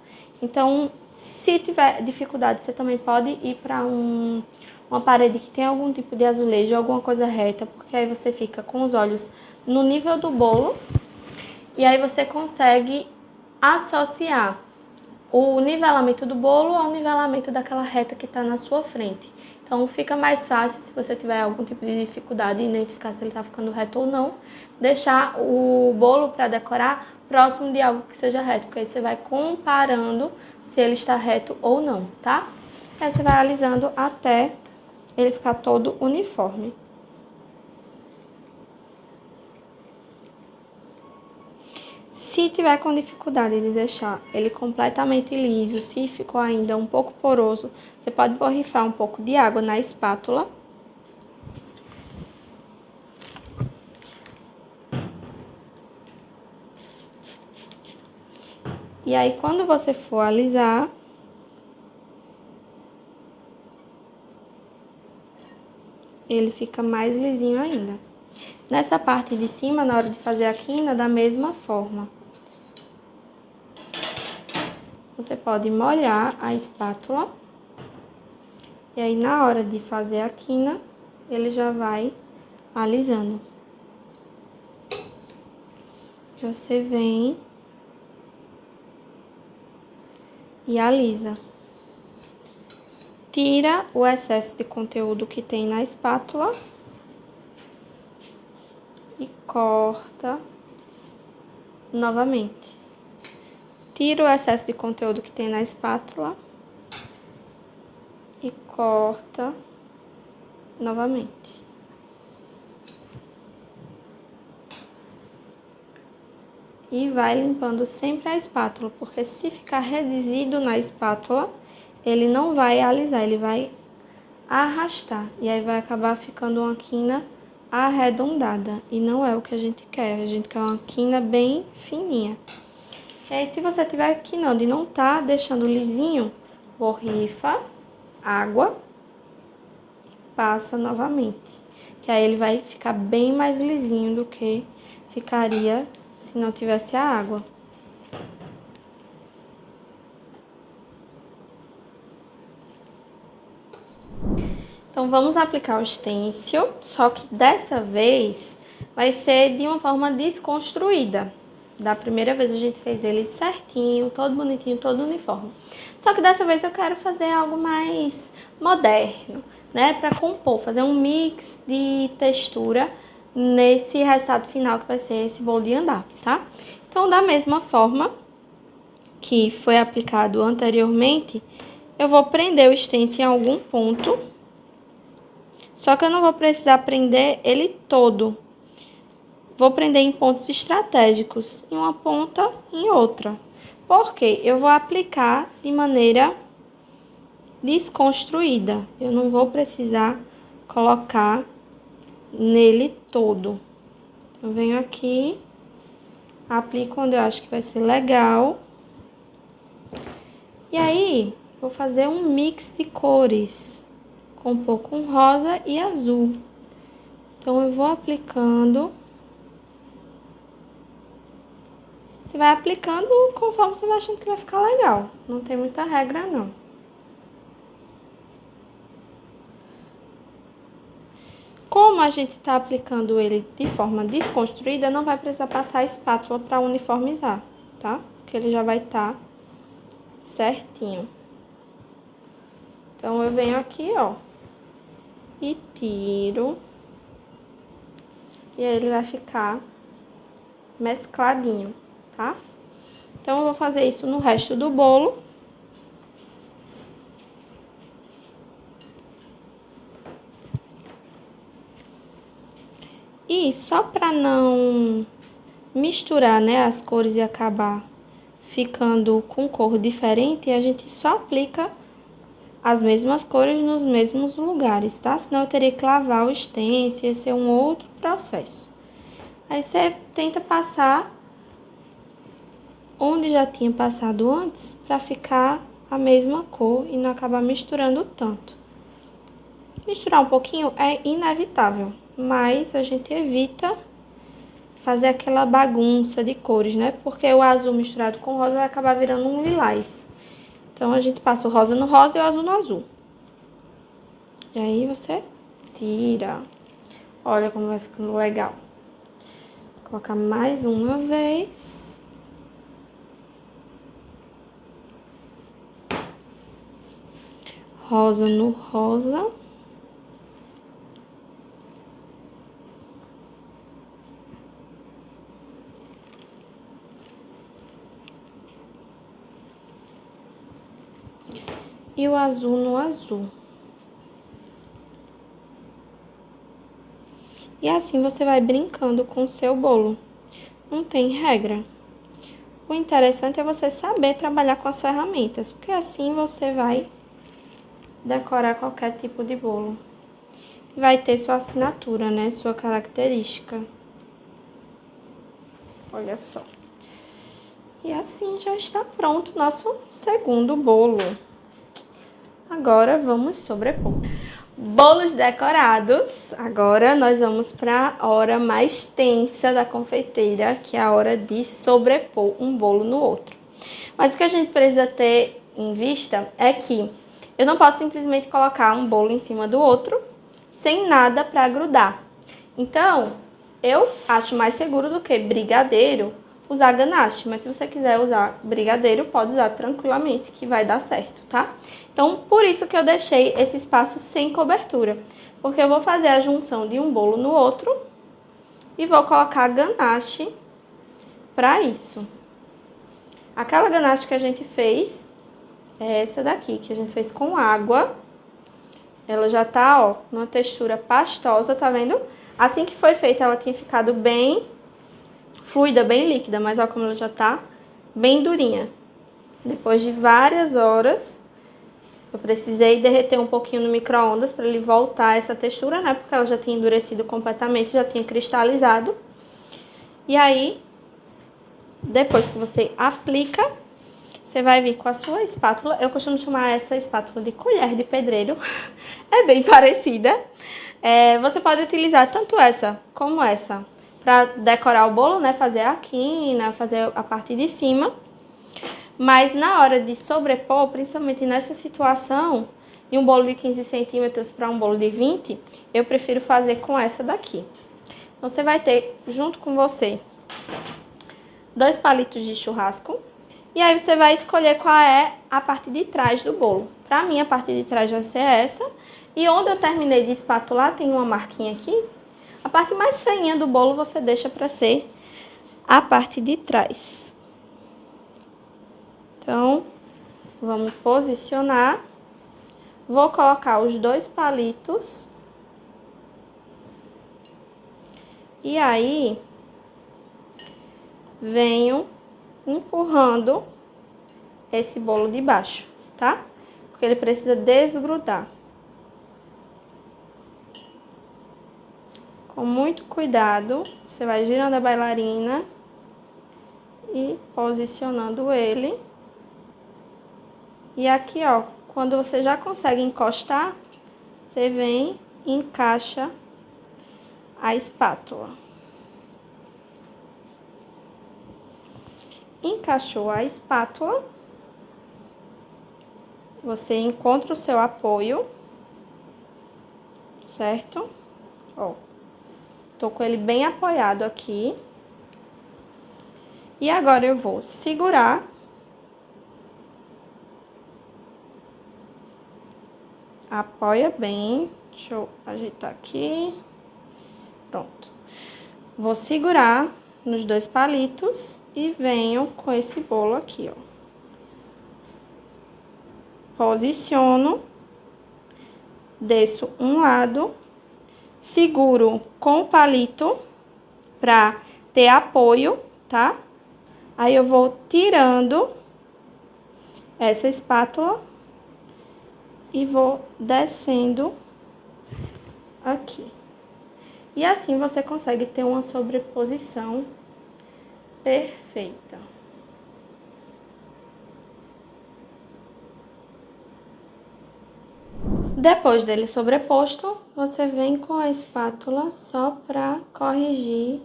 Então, se tiver dificuldade, você também pode ir para uma parede que tem algum tipo de azulejo, alguma coisa reta, porque aí você fica com os olhos no nível do bolo e aí você consegue associar o nivelamento do bolo ao nivelamento daquela reta que está na sua frente. Então, fica mais fácil, se você tiver algum tipo de dificuldade em identificar se ele está ficando reto ou não, deixar o bolo para decorar próximo de algo que seja reto, porque aí você vai comparando se ele está reto ou não, tá? Aí você vai alisando até ele ficar todo uniforme. Se tiver com dificuldade de deixar ele completamente liso, se ficou ainda um pouco poroso, você pode borrifar um pouco de água na espátula. E aí, quando você for alisar, ele fica mais lisinho ainda. Nessa parte de cima, na hora de fazer a quina, da mesma forma. Você pode molhar a espátula. E aí, na hora de fazer a quina, ele já vai alisando. Você vem e alisa. Tira o excesso de conteúdo que tem na espátula e corta novamente. Tira o excesso de conteúdo que tem na espátula e corta novamente. E vai limpando sempre a espátula, porque se ficar residuo na espátula, ele não vai alisar, ele vai arrastar. E aí vai acabar ficando uma quina arredondada. E não é o que a gente quer uma quina bem fininha. E aí, se você estiver quinando e não tá deixando lisinho, borrifa água e passa novamente. Que aí ele vai ficar bem mais lisinho do que ficaria se não tivesse a água. Então, vamos aplicar o stencil, só que dessa vez vai ser de uma forma desconstruída. Da primeira vez a gente fez ele certinho, todo bonitinho, todo uniforme. Só que dessa vez eu quero fazer algo mais moderno, né? Pra compor, fazer um mix de textura nesse resultado final que vai ser esse bolo de andar, tá? Então, da mesma forma que foi aplicado anteriormente, eu vou prender o stencil em algum ponto, só que eu não vou precisar prender ele todo. Vou prender em pontos estratégicos, em uma ponta e em outra. Porque eu vou aplicar de maneira desconstruída. Eu não vou precisar colocar nele todo. Eu venho aqui, aplico onde eu acho que vai ser legal. E aí, vou fazer um mix de cores, compor com rosa e azul. Então, eu vou aplicando. Você vai aplicando conforme você vai achando que vai ficar legal. Não tem muita regra, não. Como a gente está aplicando ele de forma desconstruída, não vai precisar passar a espátula para uniformizar, tá? Porque ele já vai estar certinho. Então, eu venho aqui, ó, e tiro. E aí, ele vai ficar mescladinho, tá? Então, eu vou fazer isso no resto do bolo. E só para não misturar, né, as cores e acabar ficando com cor diferente, a gente só aplica as mesmas cores nos mesmos lugares, tá? Senão eu teria que lavar o stencil, ia ser um outro processo. Aí você tenta passar onde já tinha passado antes, para ficar a mesma cor e não acabar misturando tanto. Misturar um pouquinho é inevitável, mas a gente evita fazer aquela bagunça de cores, né? Porque o azul misturado com rosa vai acabar virando um lilás. Então, a gente passa o rosa no rosa e o azul no azul. E aí, você tira. Olha como vai ficando legal. Vou colocar mais uma vez. Rosa no rosa. E o azul no azul. E assim você vai brincando com o seu bolo. Não tem regra. O interessante é você saber trabalhar com as ferramentas, porque assim você vai decorar qualquer tipo de bolo. Vai ter sua assinatura, né? Sua característica. Olha só. E assim já está pronto o nosso segundo bolo. Agora vamos sobrepor. Bolos decorados. Agora nós vamos para a hora mais tensa da confeiteira, que é a hora de sobrepor um bolo no outro. Mas o que a gente precisa ter em vista é que eu não posso simplesmente colocar um bolo em cima do outro sem nada para grudar. Então, eu acho mais seguro do que brigadeiro usar ganache, mas se você quiser usar brigadeiro, pode usar tranquilamente, que vai dar certo, tá? Então, por isso que eu deixei esse espaço sem cobertura, porque eu vou fazer a junção de um bolo no outro e vou colocar ganache para isso. Aquela ganache que a gente fez é essa daqui, que a gente fez com água. Ela já tá, ó, numa textura pastosa, tá vendo? Assim que foi feita, ela tinha ficado bem fluida, bem líquida, mas ó como ela já tá bem durinha. Depois de várias horas, eu precisei derreter um pouquinho no micro-ondas para ele voltar essa textura, né? Porque ela já tinha endurecido completamente, já tinha cristalizado. E aí, depois que você aplica, você vai vir com a sua espátula. Eu costumo chamar essa espátula de colher de pedreiro. É bem parecida. Você pode utilizar tanto essa como essa para decorar o bolo, né? Fazer a quina, fazer a parte de cima. Mas na hora de sobrepor, principalmente nessa situação, de um bolo de 15 centímetros para um bolo de 20, eu prefiro fazer com essa daqui. Então, você vai ter, junto com você, 2 palitos de churrasco. E aí, você vai escolher qual é a parte de trás do bolo. Para mim, a parte de trás vai ser essa. E onde eu terminei de espatular, tem uma marquinha aqui. A parte mais feinha do bolo você deixa para ser a parte de trás. Então, vamos posicionar. Vou colocar os 2 palitos. E aí, venho empurrando esse bolo de baixo, tá? Porque ele precisa desgrudar. Com muito cuidado, você vai girando a bailarina e posicionando ele. E aqui, ó, quando você já consegue encostar, você vem e encaixa a espátula. Encaixou a espátula, você encontra o seu apoio, certo? Ó, tô com ele bem apoiado aqui. E agora eu vou segurar. Apoia bem. Deixa eu ajeitar aqui. Pronto. Vou segurar nos 2 palitos e venho com esse bolo aqui, ó. Posiciono, desço um lado, seguro com o palito pra ter apoio, tá? Aí eu vou tirando essa espátula e vou descendo aqui. E assim você consegue ter uma sobreposição perfeita. Depois dele sobreposto, você vem com a espátula só para corrigir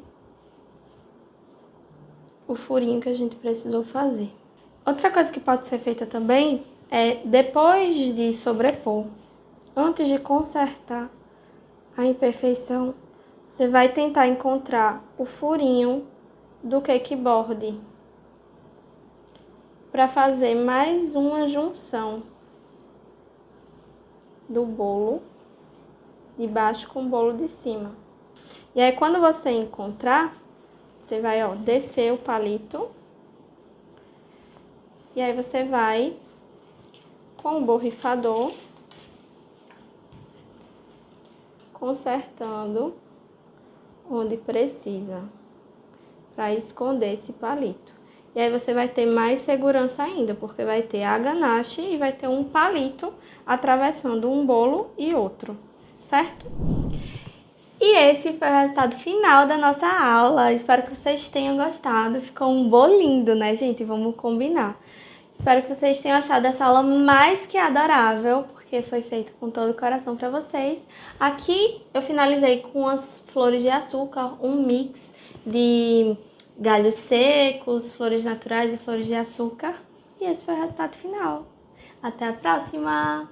o furinho que a gente precisou fazer. Outra coisa que pode ser feita também é, depois de sobrepor, antes de consertar a imperfeição, você vai tentar encontrar o furinho do cake board para fazer mais uma junção do bolo de baixo com o bolo de cima. E aí, quando você encontrar, você vai, ó, descer o palito. E aí, você vai com o borrifador consertando onde precisa, para esconder esse palito. E aí, você vai ter mais segurança ainda, porque vai ter a ganache e vai ter um palito atravessando um bolo e outro, certo? E esse foi o resultado final da nossa aula. Espero que vocês tenham gostado. Ficou um bolo lindo, né, gente? Vamos combinar. Espero que vocês tenham achado essa aula mais que adorável, porque foi feita com todo o coração para vocês. Aqui eu finalizei com as flores de açúcar, um mix de galhos secos, flores naturais e flores de açúcar. E esse foi o resultado final. Até a próxima!